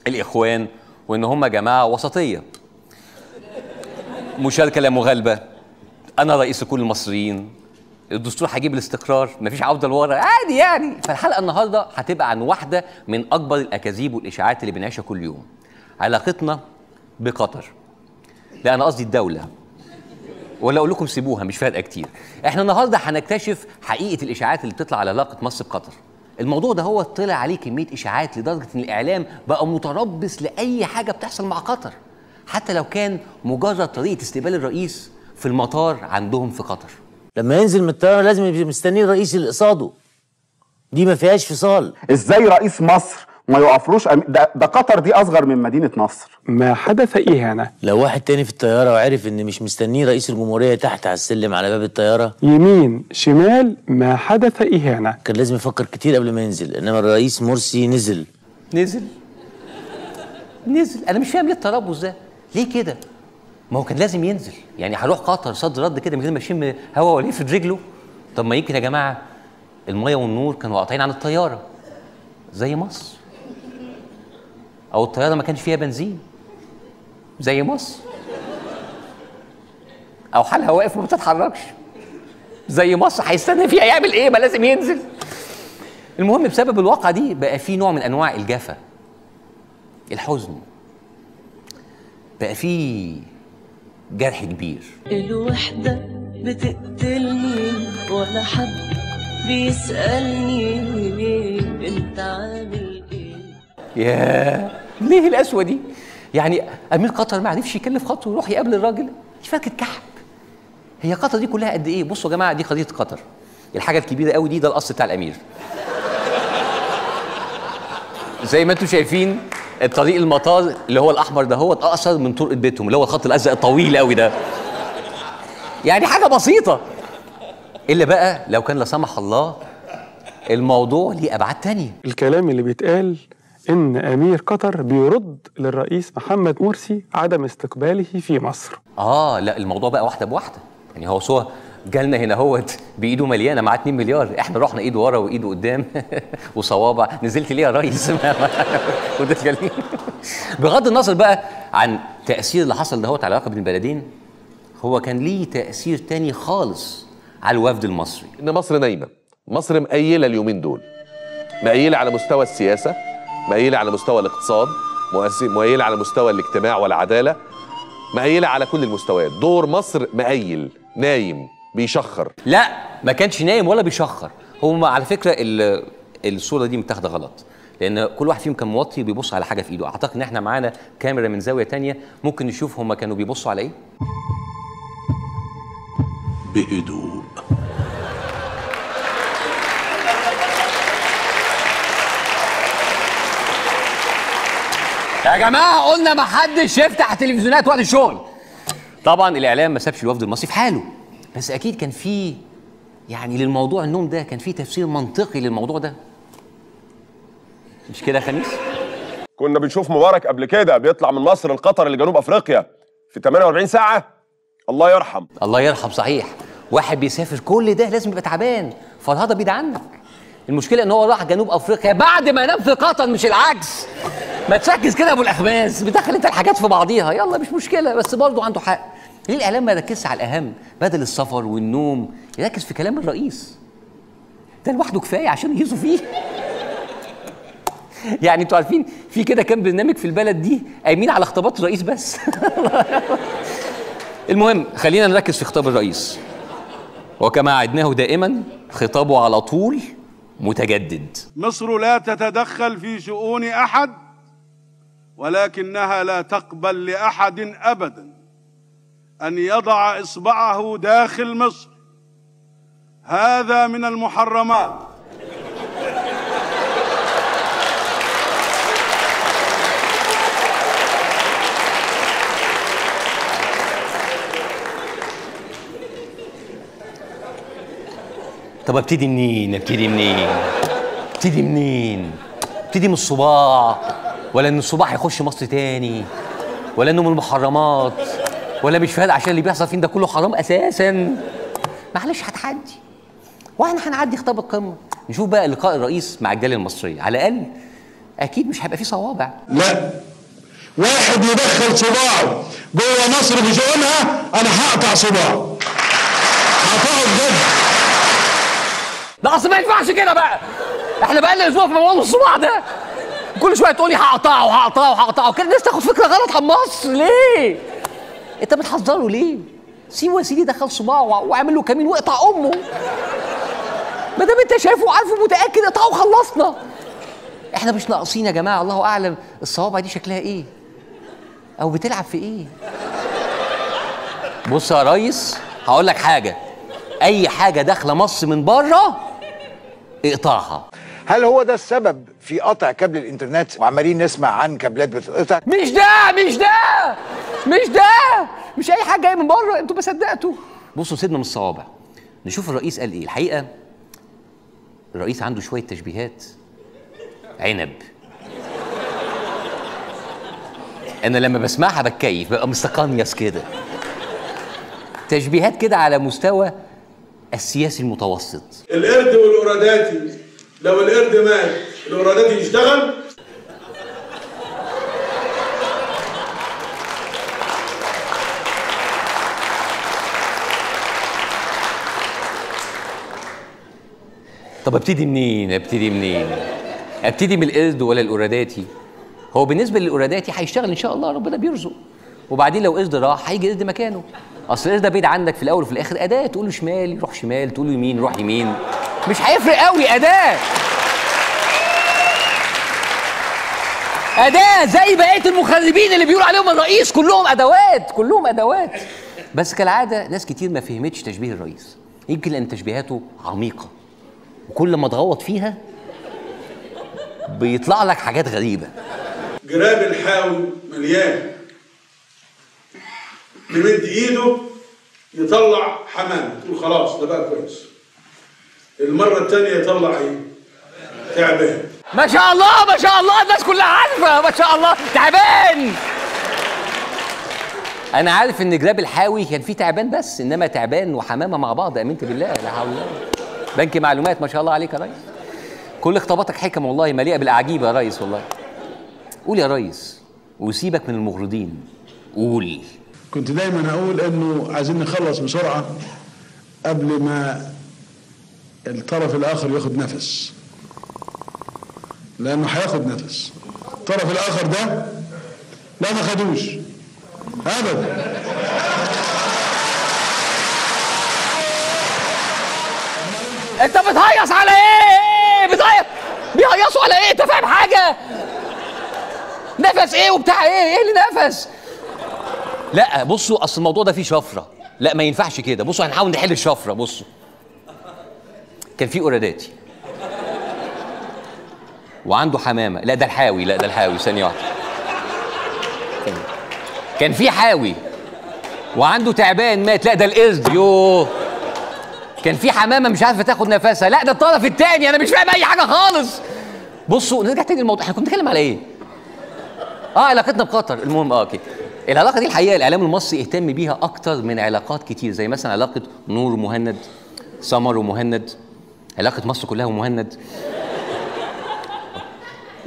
الاخوان وان هم جماعه وسطيه، مشاركه لا مغالبه، انا رئيس كل المصريين، الدستور هيجيب الاستقرار، مفيش عوده لورا، عادي يعني. فالحلقه النهارده هتبقى عن واحده من اكبر الاكاذيب والاشاعات اللي بنعيشها كل يوم، علاقتنا بقطر. لا انا قصدي الدوله، ولا اقول لكم سيبوها مش فارقه كتير. احنا النهارده هنكتشف حقيقه الاشاعات اللي بتطلع على علاقه مصر بقطر. الموضوع ده هو طلع عليه كميه اشاعات لدرجه ان الاعلام بقى متربص لاي حاجه بتحصل مع قطر، حتى لو كان مجرد طريقه استقبال الرئيس في المطار عندهم في قطر. لما ينزل من الطياره لازم يبقى مستنيه الرئيس اللي قصاده، دي ما فيهاش فصال. ازاي رئيس مصر ما يقفلوش ده قطر دي اصغر من مدينه نصر. ما حدث إهانة. لو واحد تاني في الطيارة وعرف إن مش مستنيه رئيس الجمهورية تحت على السلم على باب الطيارة، يمين شمال، ما حدث إهانة. كان لازم يفكر كتير قبل ما ينزل، إنما الرئيس مرسي نزل. أنا مش فاهم ليه التربص ده؟ ليه كده؟ ما هو كان لازم ينزل، يعني هروح قطر صد رد كده من غير ما يشم هوا ولا يفرد رجله؟ طب ما يمكن يا جماعة المية والنور كانوا قاطعين عن الطيارة زي مصر، أو الطيارة ما كانش فيها بنزين زي مصر، او حالها واقف ما بتتحركش زي مصر. هيستنى فيها يعمل ايه؟ ما لازم ينزل. المهم بسبب الواقعه دي بقى في نوع من انواع الجفا، الحزن، بقى في جرح كبير. الوحده بتقتلني ولا حد بيسالني انت عامل ايه. ياه ليه القسوه دي؟ يعني امير قطر ما عرفش يكلف خطوه ويروح يقابل الراجل؟ مش فاكر كحب. هي قطر دي كلها قد ايه؟ بصوا يا جماعه، دي قضيه قطر، الحاجه الكبيره قوي دي، ده القصر بتاع الامير. زي ما انتم شايفين الطريق المطار اللي هو الاحمر ده هو اقصر من طرقه بيتهم اللي هو الخط الازرق الطويل قوي ده. يعني حاجه بسيطه، الا بقى لو كان لا سمح الله الموضوع ليه ابعاد تانية. الكلام اللي بيتقال إن أمير قطر بيرد للرئيس محمد مرسي عدم استقباله في مصر. لا الموضوع بقى واحدة بواحدة، يعني هو سوى جالنا هنا هوت بإيده مليانة معاه 2 مليار، احنا رحنا إيده ورا وإيده قدام وصوابع. نزلت ليه يا ريس؟ بغض النظر بقى عن تأثير اللي حصل ده هوت على العلاقة بين البلدين، هو كان ليه تأثير تاني خالص على الوفد المصري. إن مصر نايمة، مصر مقيلة اليومين دول، مقيلة على مستوى السياسة، مقيلة على مستوى الاقتصاد، مقيلة على مستوى الاجتماع والعدالة، مقيلة على كل المستويات. دور مصر مقيل، نايم، بيشخر. لا ما كانش نايم ولا بيشخر. هم على فكرة الصورة دي متاخدة غلط، لأن كل واحد فيهم كان موطي وبيبص على حاجة في إيده. أعتقد إن إحنا معانا كاميرا من زاوية تانية ممكن نشوف هم كانوا بيبصوا على إيه. بهدوء. يا جماعه قلنا ما حدش يفتح تلفزيونات وقت الشغل. طبعا الاعلام ما سابش الوفد المصري في حاله، بس اكيد كان في يعني للموضوع النوم ده كان في تفسير منطقي للموضوع ده، مش كده يا خميس؟ كنا بنشوف مبارك قبل كده بيطلع من مصر لقطر لجنوب افريقيا في 48 ساعه. الله يرحم. الله يرحم صحيح. واحد بيسافر كل ده لازم يبقى تعبان، فرهضه بعيد عنك. المشكله ان هو راح جنوب افريقيا بعد ما نام في قطر مش العكس. ما تركز كده يا ابو الاخماس، بتدخل انت الحاجات في بعضيها، يلا مش مشكله، بس برضه عنده حق. ليه الاعلام ما يركزش على الاهم؟ بدل السفر والنوم يركز في كلام الرئيس ده لوحده كفايه عشان يهزوا فيه. يعني انتوا عارفين في كده كام برنامج في البلد دي قايمين على خطابات الرئيس بس. المهم خلينا نركز في خطاب الرئيس، وكما عدناه دائما خطابه على طول متجدد. مصر لا تتدخل في شؤون أحد، ولكنها لا تقبل لأحد أبدا أن يضع إصبعه داخل مصر. هذا من المحرمات. طب ابتدي منين؟ ابتدي من الصباع، ولا ان الصباع هيخش مصر تاني، ولا انه من المحرمات، ولا مش فاهم عشان اللي بيحصل فين ده كله حرام اساسا؟ معلش هتعدي، واحنا هنعدي خطاب القمه. نشوف بقى لقاء الرئيس مع الجاليه المصريه، على الاقل اكيد مش هيبقى فيه صوابع. لا، واحد يدخل صباعه جوه مصر في شؤونها انا هقطع صباعه، هقطعه بجد. لا اصل ما ينفعش كده بقى، احنا بقى لنا اسبوع في موضوع الصباع ده، كل شويه تقولي هقطعه كده الناس تاخد فكره غلط عن مصر. ليه؟ انت بتحذره ليه؟ سيبه يا سيدي دخل صباعه واعمل له كمين واقطع امه. ما دام انت شايفه وعارفه متاكد اقطعه وخلصنا. احنا مش ناقصين يا جماعه، الله اعلم الصوابع دي شكلها ايه؟ او بتلعب في ايه؟ بص يا ريس هقول لك حاجه، اي حاجه داخله مصر من بره اقطعها. هل هو ده السبب في قطع كابل الانترنت وعمالين نسمع عن كابلات بتتقطع؟ مش اي حاجه جايه من بره، انتوا ما صدقتوا. بصوا سيبنا من الصوابع، نشوف الرئيس قال ايه. الحقيقه الرئيس عنده شويه تشبيهات عنب، انا لما بسمعها بتكيف، ببقى مستقنيص كده، تشبيهات كده على مستوى السياسي المتوسط. القرد والقراداتي، لو القرد مات القراداتي يشتغل؟ طب ابتدي منين؟ ابتدي من القرد ولا القراداتي؟ هو بالنسبه للقراداتي هيشتغل ان شاء الله، ربنا بيرزق، وبعدين لو قرد راح هيجي قرد مكانه. اصل القرد ده بعيد عنك في الاول وفي الاخر اداه، تقول له شمال يروح شمال، تقول له يمين يروح يمين، مش هيفرق قوي، اداه زي بقيه المخربين اللي بيقولوا عليهم الرئيس، كلهم ادوات. بس كالعاده ناس كتير ما فهمتش تشبيه الرئيس، يمكن لان تشبيهاته عميقه، وكل ما تغوط فيها بيطلع لك حاجات غريبه. جراب الحاوي مليان، يمد ايده يطلع حمام، تقول خلاص ده بقى كويس. المره الثانيه يطلع ايه؟ تعبان. ما شاء الله الناس كلها عارفه، ما شاء الله تعبان. انا عارف ان جراب الحاوي كان فيه تعبان، بس انما تعبان وحمامه مع بعض امنت بالله لا حول الله. بنك معلومات ما شاء الله عليك يا ريس، كل خطاباتك حكم والله، مليئه بالاعاجيب يا ريس والله. قول يا ريس وسيبك من المغرضين، قول. كنت دايما اقول انه عايزين نخلص بسرعه قبل ما الطرف الاخر ياخد نفس، لانه هياخد نفس. الطرف الاخر ده لا ما خدوش ابدا. انت بتهيص على ايه؟ بيهيصوا على ايه؟ انت فاهم حاجه؟ نفس ايه وبتاع ايه اللي نفس؟ لا بصوا اصل الموضوع ده فيه شفره، لا ما ينفعش كده. بصوا هنحاول نحل الشفره. بصوا كان في قراداتي وعنده حمامه، لا ده الحاوي ثانيه واحده. كان في حاوي وعنده تعبان مات، لا ده القرد. يوه كان في حمامه مش عارفه تاخد نفسها، لا ده الطرف الثاني. انا مش فاهم اي حاجه خالص. بصوا نرجع تاني للموضوع، احنا كنا بنتكلم على ايه؟ علاقتنا بقطر. المهم اوكي، العلاقه دي الحقيقه الاعلام المصري اهتم بيها اكتر من علاقات كتير، زي مثلا علاقه نور ومهند، سمر ومهند، علاقه مصر كلها ومهند.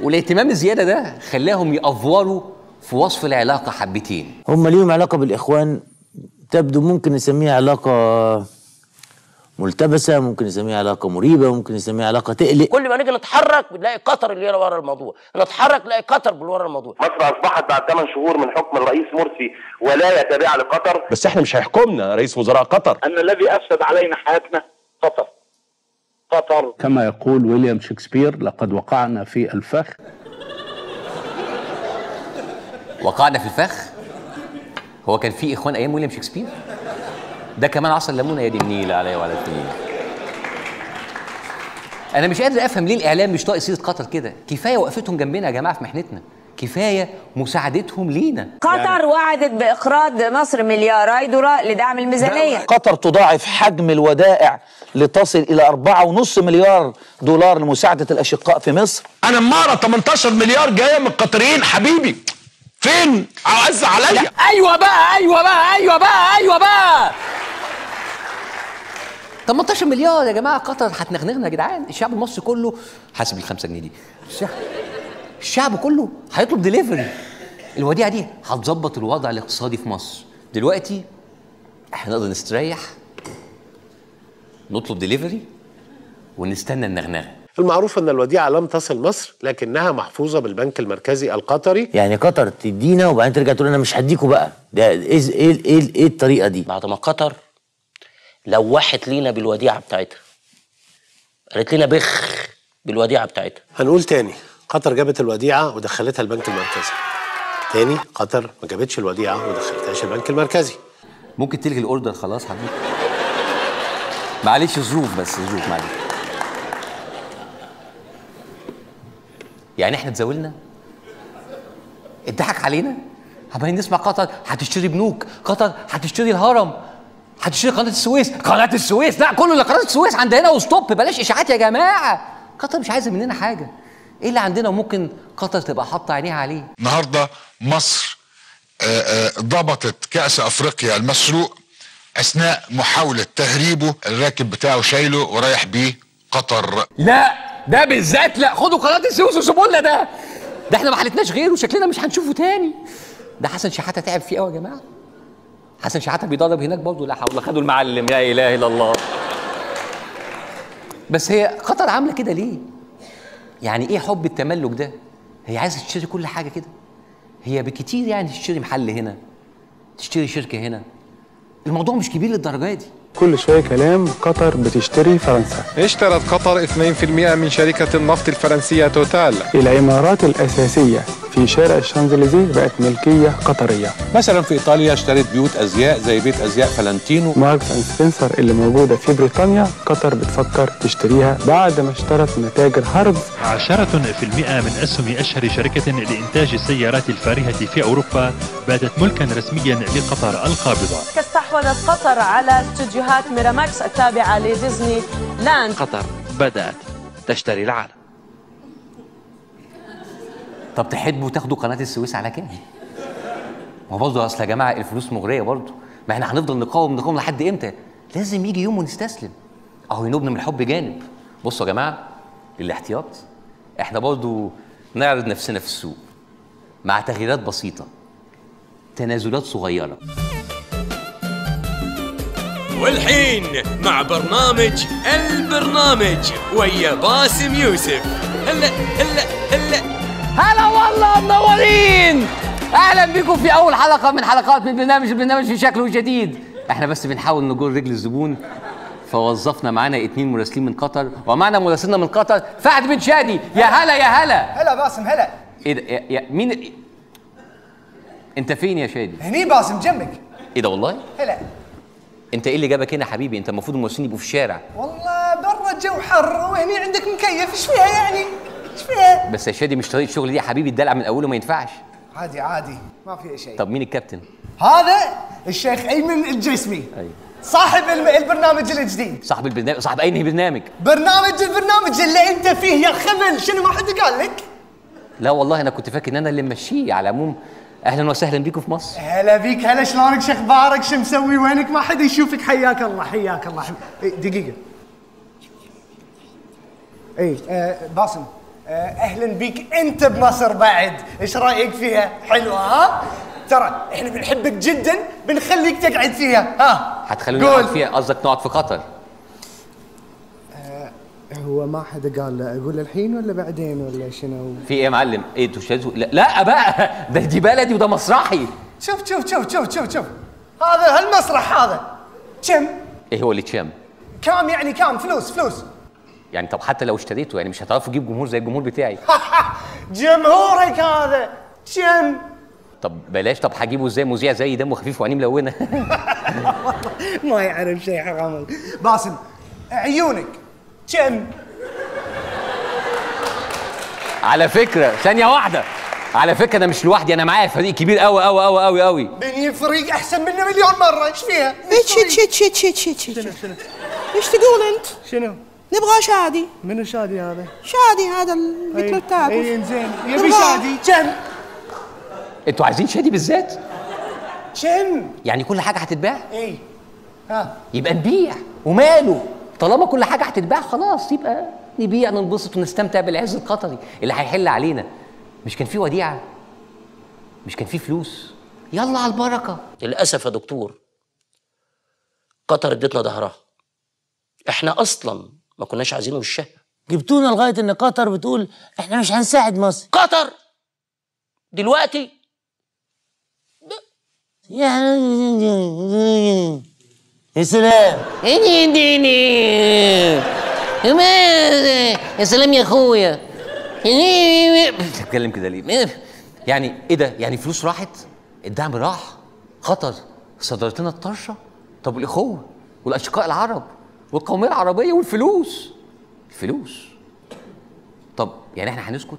والاهتمام الزياده ده خلاهم يأفوروا في وصف العلاقه حبتين. هم ليهم علاقه بالاخوان تبدو ممكن نسميها علاقه ملتبسه، ممكن نسميها علاقه مريبه، ممكن نسميها علاقه تقلق. كل ما نيجي نتحرك بنلاقي قطر اللي ورا الموضوع، نتحرك نلاقي قطر اللي ورا الموضوع. مصر اصبحت بعد 8 شهور من حكم الرئيس مرسي ولايه تابعه لقطر. بس احنا مش هيحكمنا رئيس وزراء قطر. ان الذي افسد علينا حياتنا قطر. قطر. كما يقول ويليام شكسبير لقد وقعنا في الفخ. وقعنا في الفخ؟ هو كان في اخوان ايام ويليام شكسبير؟ ده كمان عصر الليمونه يا دي النيل عليا وعلى الدنيا. انا مش قادر افهم ليه الاعلام مش طايق سيره قطر كده. كفايه وقفتهم جنبنا يا جماعه في محنتنا، كفايه مساعدتهم لينا. قطر وعدت باقراض مصر ملياري دولار لدعم الميزانيه. قطر تضاعف حجم الودائع لتصل الى 4.5 مليار دولار لمساعده الاشقاء في مصر. انا اماره 18 مليار جايه من القطريين حبيبي. فين؟ عز عليا. ايوه بقى 18 مليار يا جماعه. قطر هتنغنغنا يا جدعان. الشعب المصري كله حاسب ال5 جنيه دي. الشعب كله هيطلب ديليفري. الوديعه دي هتظبط الوضع الاقتصادي في مصر. دلوقتي احنا نقدر نستريح نطلب ديليفري ونستنى النغنغه. المعروف ان الوديعه لم تصل مصر لكنها محفوظه بالبنك المركزي القطري. يعني قطر تدينا وبعدين ترجع تقول انا مش هديكوا بقى. ده ايه الطريقه دي؟ بعد ما قطر لوحت لينا بالوديعه بتاعتها، قالت لنا بخ بالوديعه بتاعتها. هنقول تاني، قطر جابت الوديعه ودخلتها البنك المركزي. تاني، قطر ما جابتش الوديعه ودخلتهاش البنك المركزي. ممكن تلغي الاوردر خلاص حبيبي. معلش ظروف، بس ظروف معلش. يعني احنا اتزاولنا؟ اتضحك علينا؟ عمالين نسمع قطر هتشتري بنوك، قطر هتشتري الهرم، هتشتري قناه السويس. قناه السويس لا، كله لقناه السويس عندنا وستوب. بلاش اشاعات يا جماعه. قطر مش عايزه مننا حاجه. ايه اللي عندنا وممكن قطر تبقى حاطه عينيها عليه؟ النهارده مصر ضبطت كأس افريقيا المسروق اثناء محاوله تهريبه. الراكب بتاعه شايله ورايح بيه قطر. لا ده بالذات لا. خدوا قناه السويس وسيبوا لنا ده احنا ما حلتناش غيره وشكلنا مش هنشوفه تاني. ده حسن شحاته تعب فيه قوي يا جماعه. حسن شحاته بيضرب هناك برضه. لا حول. خدوا المعلم، لا اله الا الله. بس هي قطر عامله كده ليه؟ يعني ايه حب التملك ده؟ هي عايزه تشتري كل حاجه كده. هي بكتير يعني تشتري محل هنا، تشتري شركه هنا. الموضوع مش كبير للدرجه دي. كل شويه كلام قطر بتشتري فرنسا. اشترت قطر 2% من شركة النفط الفرنسية توتال. العمارات الأساسية في شارع الشانزليزيه بقت ملكية قطرية. مثلا في إيطاليا اشترت بيوت أزياء زي بيت أزياء فالنتينو. ماركس أند سبنسر اللي موجودة في بريطانيا قطر بتفكر تشتريها بعد ما اشترت متاجر هاردز. 10% من أسهم أشهر شركة لإنتاج السيارات الفارهة في أوروبا باتت ملكا رسميا لقطر القابضة. استحوذت قطر على استوديوهات ميراماكس التابعة لديزني لاند. قطر بدأت تشتري العالم. طب تحبوا تاخدوا قناة السويس على كام؟ ما برضه اصل يا جماعة الفلوس مغرية برضه. ما احنا هنفضل نقاوم لحد امتى؟ لازم يجي يوم ونستسلم. اهو ينوبنا من الحب جانب. بصوا يا جماعة للاحتياط احنا برضه نعرض نفسنا في السوق مع تغييرات بسيطة، تنازلات صغيرة. والحين مع برنامج البرنامج ويا باسم يوسف. هلا والله منورين. اهلا بكم في اول حلقه من حلقات من البرنامج في شكله جديد. احنا بس بنحاول نجر رجل الزبون، فوظفنا معانا 2 مراسلين من قطر، ومعنا مراسلنا من قطر فهد بن شادي. يا هلا يا هلا. هلا باسم هلا. ايه ده يا مين؟ انت فين يا شادي؟ هني باسم جنبك. ايه ده والله؟ هلا. انت ايه اللي جابك هنا يا حبيبي؟ انت المفروض المراسلين يبقوا في الشارع. والله برا الجو حر وهني عندك مكيف. ايش فيها يعني؟ ايش فيها؟ بس يا شادي مش طريقه شغل دي يا حبيبي. الدلع من اوله ما ينفعش. عادي ما في شيء. طب مين الكابتن؟ هذا الشيخ ايمن الجسمي. ايوه صاحب البرنامج الجديد. صاحب البرنامج. صاحب اي برنامج؟ البرنامج اللي انت فيه يا خبل. شنو ما حد قال لك؟ لا والله انا كنت فاكر ان انا اللي ممشيه. على العموم اهلا وسهلا بيكم في مصر. هلا بيك. هلا شلونك؟ شو اخبارك؟ شو مسوي؟ وينك؟ ما حد يشوفك. حياك الله حياك الله. دقيقه. باسم اهلا بيك انت بمصر بعد. ايش رايك فيها؟ حلوه ها؟ ترى احنا بنحبك جدا، بنخليك تقعد فيها. ها هتخلوني اقعد فيها؟ قصدك نقعد في قطر؟ هو ما حدا قال لا اقول الحين ولا بعدين ولا شنو؟ في ايه يا معلم؟ ايه انتوا شاذوا؟ لا بقى ده دي بلدي وده مسرحي. شوف هذا هالمسرح هذا كم؟ ايه هو اللي كم؟ كام يعني كام؟ فلوس يعني طب حتى لو اشتريته يعني مش هتعرفوا تجيب جمهور زي الجمهور بتاعي. جمهورك هذا كم؟ طب بلاش، طب هجيبه ازاي مذيع زي دمه خفيف وعينيه ملونه؟ ما يعرف شيء حرام. باسم عيونك كم؟ على فكره ثانيه واحده، على فكره انا مش لوحدي، انا معايا فريق كبير قوي قوي قوي قوي قوي. بني فريق احسن منا مليون مره. ايش فيها؟ شنو ايش تقول انت؟ شنو؟ نبغى شادي. منو شادي هذا؟ شادي هذا البيت بتاعك. اي زين يبي شادي كم؟ انتوا عايزين شادي بالذات؟ كم؟ يعني كل حاجه هتتباع؟ اي ها يبقى نبيع وماله، طالما كل حاجه هتتباع خلاص يبقى نبيع ننبسط ونستمتع بالعز القطري اللي هيحل علينا. مش كان في وديعه؟ مش كان في فلوس؟ يلا على البركه. للاسف يا دكتور قطر ادتنا ظهرها، احنا اصلا ما كناش عايزين وشها. جبتونا لغايه ان قطر بتقول احنا مش هنساعد مصر. قطر دلوقتي يعني يا سلام يا سلام يا اخويا. بتتكلم كده ليه؟ يعني ايه ده؟ يعني فلوس راحت، الدعم راح، قطر صدرت لنا الطرشه. طب والاخوه والاشقاء العرب والقوميه العربيه والفلوس؟ الفلوس طب يعني احنا هنسكت؟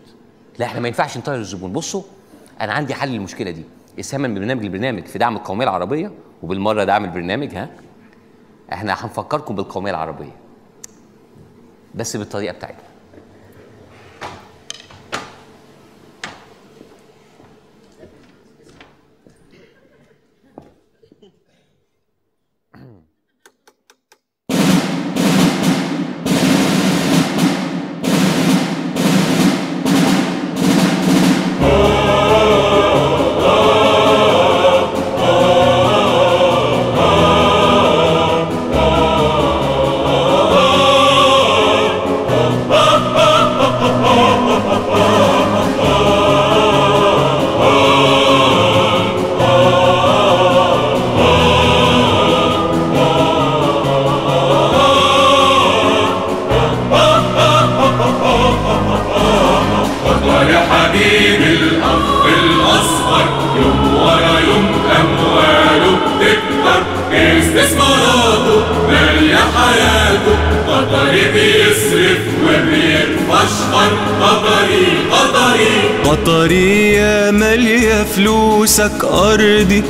لا احنا ما ينفعش نطير الزبون. بصوا انا عندي حل للمشكله دي، اسهاما من برنامج في دعم القوميه العربيه، وبالمره دعم البرنامج. احنا هنفكركم بالقوميه العربيه بس بالطريقه بتاعتنا. قطري يا مالية فلوسك أرضي،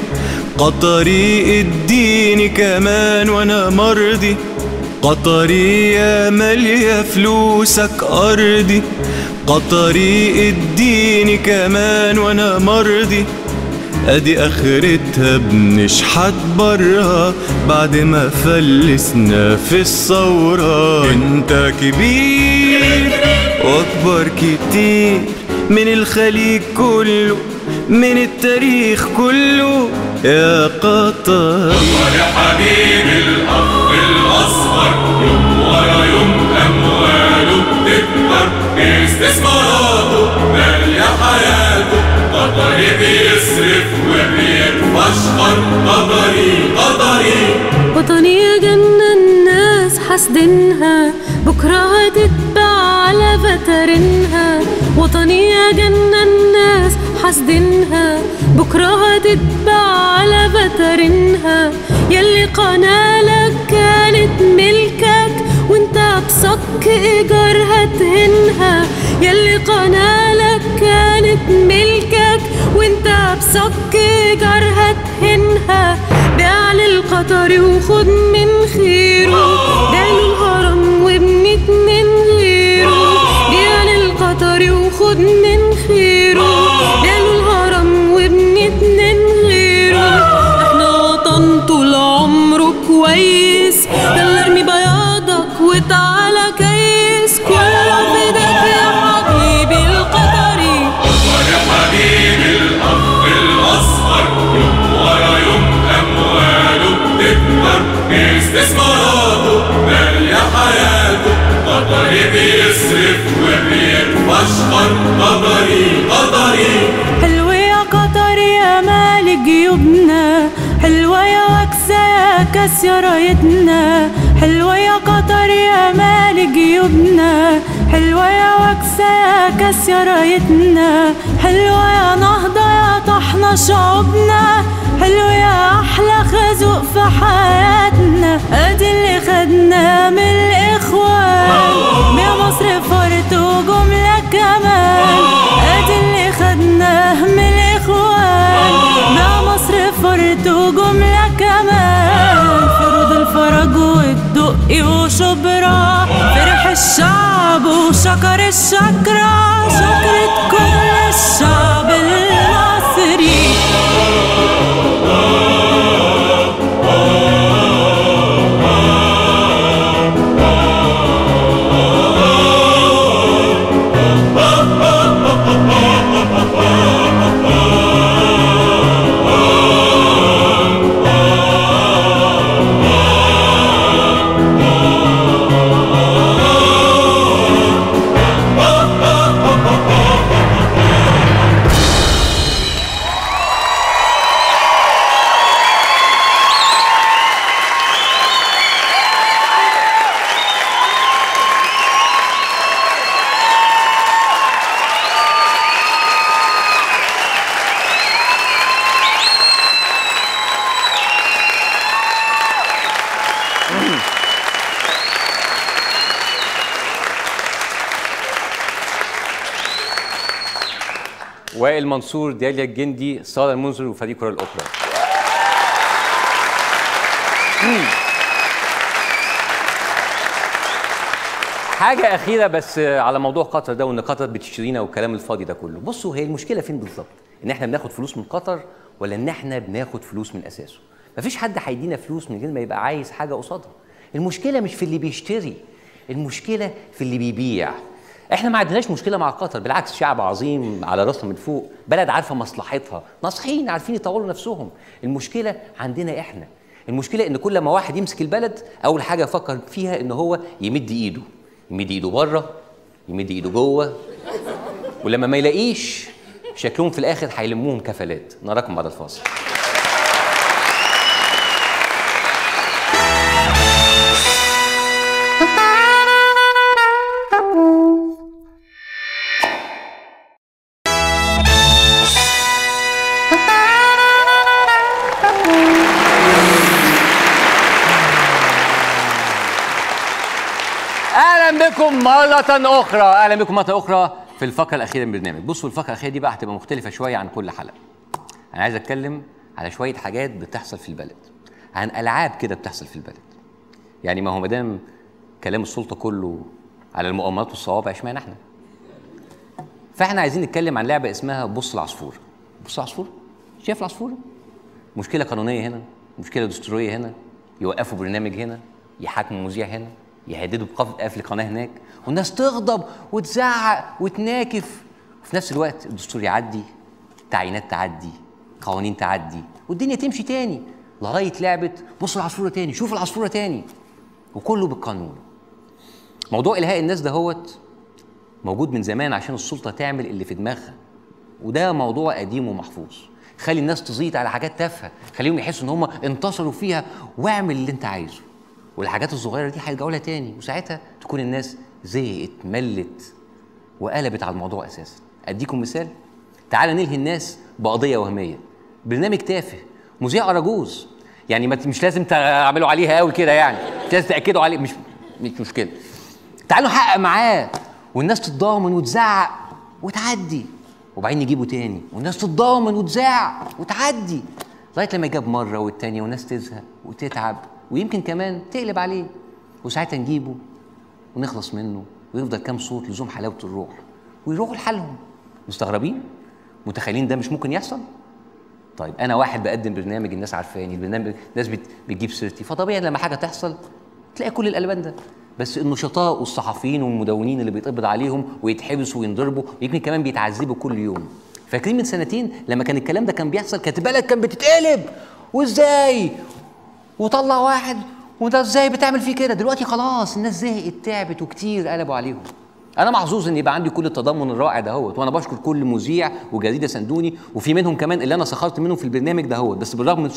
قطري اديني كمان وانا مرضي. قطري يا مالية فلوسك أرضي، قطري اديني كمان وانا مرضي. ادي اخرتها بنشحت برها بعد ما فلسنا في الثورة. انت كبير واكبر كتير من الخليج كله، من التاريخ كله يا قطر. يا حبيبي الأخ الأصغر، يوم ورا يوم أمواله بتكبر، استثماراته مالية حياته. قطري بيصرف وبيتفشخر، قطري وطنية جنة الناس حاسدينها، بكرة هتتباع على فترينها. وطنية جنة الناس حاسدينها، بكرة هتتباع على فترينها. يلي قنالك كانت ملكك وانت بصك ايجارها تهنها. يلي قنالك كانت ملكك وانت بصك ايجارها تهنها. بيع للقطري وخد من خيره، بيع الهرم وابني اتنين غيره. بيع للقطري وخد من خيره، بيع الهرم وابني اتنين غيره. احنا وطن طول عمره كويس، يلا ارمي بياضك وتعالى كيس. كله فداك يا حبيبي القطري. يا حبيبي الأخ الأصغر، يوم ورا يوم أمواله بتكبر، استثماراته مالية حياته. قطري بيصرف وبيتفشخر، قطري حلوة يا قطري يا مال جيوبنا، حلوة يا وكسة يا كاس يا رايتنا. حلوة يا قطر يا مال جيوبنا، حلوة يا وكسة يا كاس يا رايتنا، حلوة يا نهضة يا طحنا شعوبنا، حلو يا أحلى خازوق في حياتنا. أدي اللي خدناه من الإخوان، يا مصر فرد وجملة كمان. أدي اللي خدناه من الإخوان، يا مصر فرد وجملة كمان. فرود الفرج والدقي وشبرا، فرح الشعب وشكر الشكرة، شكرة كل الشعب المصري. وائل منصور، داليا الجندي، سارة المنذر، وفريق كرة الأوبرا. حاجة أخيرة بس على موضوع قطر ده، وإن قطر بتشترينا والكلام الفاضي ده كله. بصوا، هي المشكلة فين بالظبط؟ إن إحنا بناخد فلوس من قطر ولا إن إحنا بناخد فلوس من أساسه؟ مفيش حد هيدينا فلوس من غير ما يبقى عايز حاجة قصادها. المشكلة مش في اللي بيشتري، المشكلة في اللي بيبيع. احنا ما عندناش مشكله مع قطر، بالعكس شعب عظيم على راسنا من فوق، بلد عارفه مصلحتها، ناصحين عارفين يطوروا نفسهم. المشكله عندنا احنا، المشكله ان كل ما واحد يمسك البلد اول حاجه يفكر فيها ان هو يمد ايده، يمد ايده بره، يمد ايده جوه، ولما ما يلاقيش شكلهم في الاخر هيلموهم كفالات. نراكم بعد الفاصل. بكم مرة أخرى، أهلا بكم مرة أخرى في الفقرة الأخيرة من البرنامج. بصوا، الفقرة الأخيرة دي بقى هتبقى مختلفة شوية عن كل حلقة. أنا عايز أتكلم على شوية حاجات بتحصل في البلد، عن ألعاب كده بتحصل في البلد. يعني ما هو مادام كلام السلطة كله على المؤامرات والصوابع، اشمعنى إحنا؟ فإحنا عايزين نتكلم عن لعبة اسمها بص العصفور. بص العصفور؟ شايف العصفور؟ مشكلة قانونية هنا، مشكلة دستورية هنا، يوقفوا برنامج هنا، يحاكموا مذيع هنا، يهددوا بقفل قناه هناك، والناس تغضب وتزعق وتناكف، وفي نفس الوقت الدستور يعدي، تعيينات تعدي، قوانين تعدي، والدنيا تمشي تاني لغايه لعبه بص العصفوره تاني، شوف العصفوره تاني، وكله بالقانون. موضوع الهاء الناس ده هوت موجود من زمان عشان السلطه تعمل اللي في دماغها، وده موضوع قديم ومحفوظ. خلي الناس تزيط على حاجات تافهه، خليهم يحسوا ان هم انتصروا فيها، واعمل اللي انت عايزه، والحاجات الصغيره دي هيرجعوا لها تاني، وساعتها تكون الناس زهقت ملت وقلبت على الموضوع اساسا. اديكم مثال، تعال نلهي الناس بقضيه وهميه، برنامج تافه، مذيع اراجوز، يعني مش لازم تعملوا عليها قوي كده، يعني مش لازم تاكدوا عليه، مش مشكله، تعالوا نحقق معاه والناس تتضامن وتزعق وتعدي، وبعدين نجيبه تاني والناس تتضامن وتزعق وتعدي، لغايه لما يجاب مره والتانيه والناس تزهق وتتعب، ويمكن كمان تقلب عليه، وساعتها نجيبه ونخلص منه، ويفضل كام صوت لزوم حلاوه الروح، ويروحوا لحالهم. مستغربين؟ متخيلين ده مش ممكن يحصل؟ طيب انا واحد بقدم برنامج، الناس عارفاني، البرنامج الناس بتجيب سيرتي، فطبيعي لما حاجه تحصل تلاقي كل القلبان ده. بس النشطاء والصحفيين والمدونين اللي بيتقبض عليهم ويتحبسوا وينضربوا، ويمكن كمان بيتعذبوا كل يوم. فاكرين من سنتين لما كان الكلام ده كان بيحصل، كانت البلد كانت بتتقلب، وازاي وطلع واحد وده ازاي بتعمل فيه كده. دلوقتي خلاص الناس زهقت تعبت وكتير قلبوا عليهم. انا محظوظ ان يبقى عندي كل التضامن الرائع دهوت، وانا بشكر كل مذيع وجريده سندوني، وفي منهم كمان اللي انا سخرت منهم في البرنامج دهوت، بس بالرغم من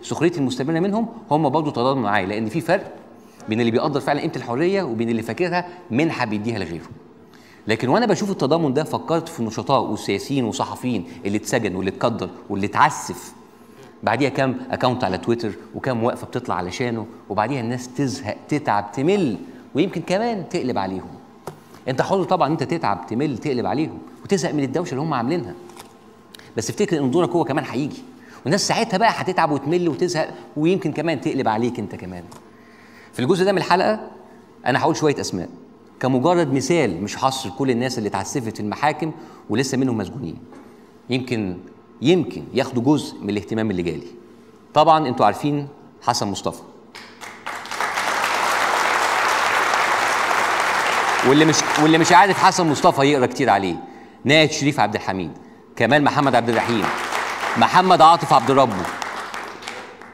سخريتي المستمره منهم، هم برضه تضامنوا معايا، لان في فرق بين اللي بيقدر فعلا قيمه الحريه وبين اللي فاكرها منحه بيديها لغيره. لكن وانا بشوف التضامن ده فكرت في النشطاء والسياسيين والصحفيين اللي اتسجن واللي اتقدر واللي اتعسف، بعديها كام اكونت على تويتر وكام وقفه بتطلع علشانه، وبعديها الناس تزهق تتعب تمل ويمكن كمان تقلب عليهم. انت حر طبعا انت تتعب تمل تقلب عليهم وتزهق من الدوشه اللي هم عاملينها، بس افتكر ان دورك هو كمان هيجي، والناس ساعتها بقى هتتعب وتمل وتزهق ويمكن كمان تقلب عليك انت كمان. في الجزء ده من الحلقه انا هقول شويه اسماء كمجرد مثال، مش حصر كل الناس اللي اتعسفت في المحاكم ولسه منهم مسجونين، يمكن ياخدوا جزء من الاهتمام اللي جالي. طبعا انتوا عارفين حسن مصطفى، واللي مش عارف حسن مصطفى يقرا كتير عليه. ناهد شريف عبد الحميد، كمال محمد عبد الرحيم، محمد عاطف عبد ربه،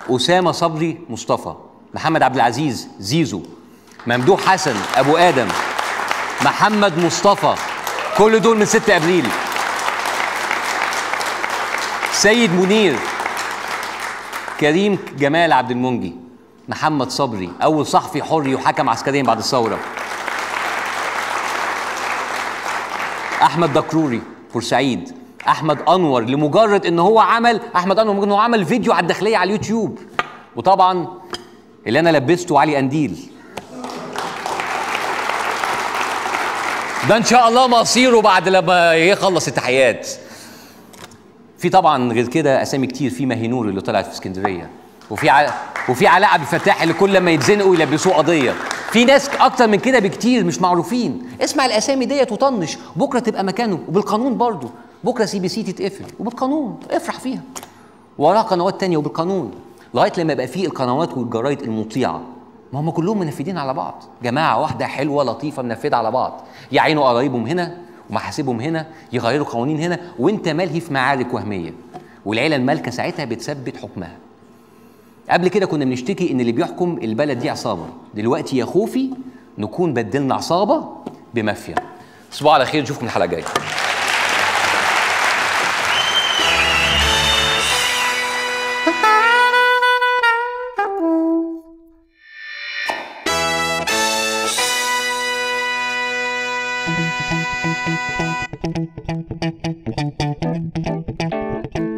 أسامة صبري مصطفى، محمد عبد العزيز زيزو، ممدوح حسن أبو آدم، محمد مصطفى، كل دول من 6 أبريل، سيد منير، كريم جمال عبد المنجي، محمد صبري أول صحفي حر يحاكم عسكريا بعد الثورة، أحمد دكروري بورسعيد، أحمد أنور لمجرد إن هو عمل فيديو على الداخلية على اليوتيوب، وطبعا اللي أنا لبسته علي قنديل ده إن شاء الله مصيره بعد لما يخلص التحيات. في طبعا غير كده أسامي كتير، في ماهينور اللي طلعت في اسكندرية، وفي علاء عبد الفتاح اللي كل ما يتزنقوا يلبسوه قضية، في ناس أكتر من كده بكتير مش معروفين. اسمع الأسامي ديت وطنش، بكرة تبقى مكانه وبالقانون برضه، بكرة CBC تتقفل وبالقانون افرح فيها، وراها قنوات تانية وبالقانون، لغاية لما يبقى فيه القنوات والجرايد المطيعة. ما هم كلهم منفذين على بعض، جماعة واحدة حلوة لطيفة منفذة على بعض، يعينوا قرايبهم هنا ومحاسبهم هنا، يغيروا قوانين هنا، وانت ملهي في معارك وهمية، والعيلة المالكة ساعتها بتثبت حكمها. قبل كده كنا بنشتكي ان اللي بيحكم البلد دي عصابة، دلوقتي يا خوفي نكون بدلنا عصابة بمافيا. تصبحوا على خير، نشوفكم الحلقة الجاية. Thank you.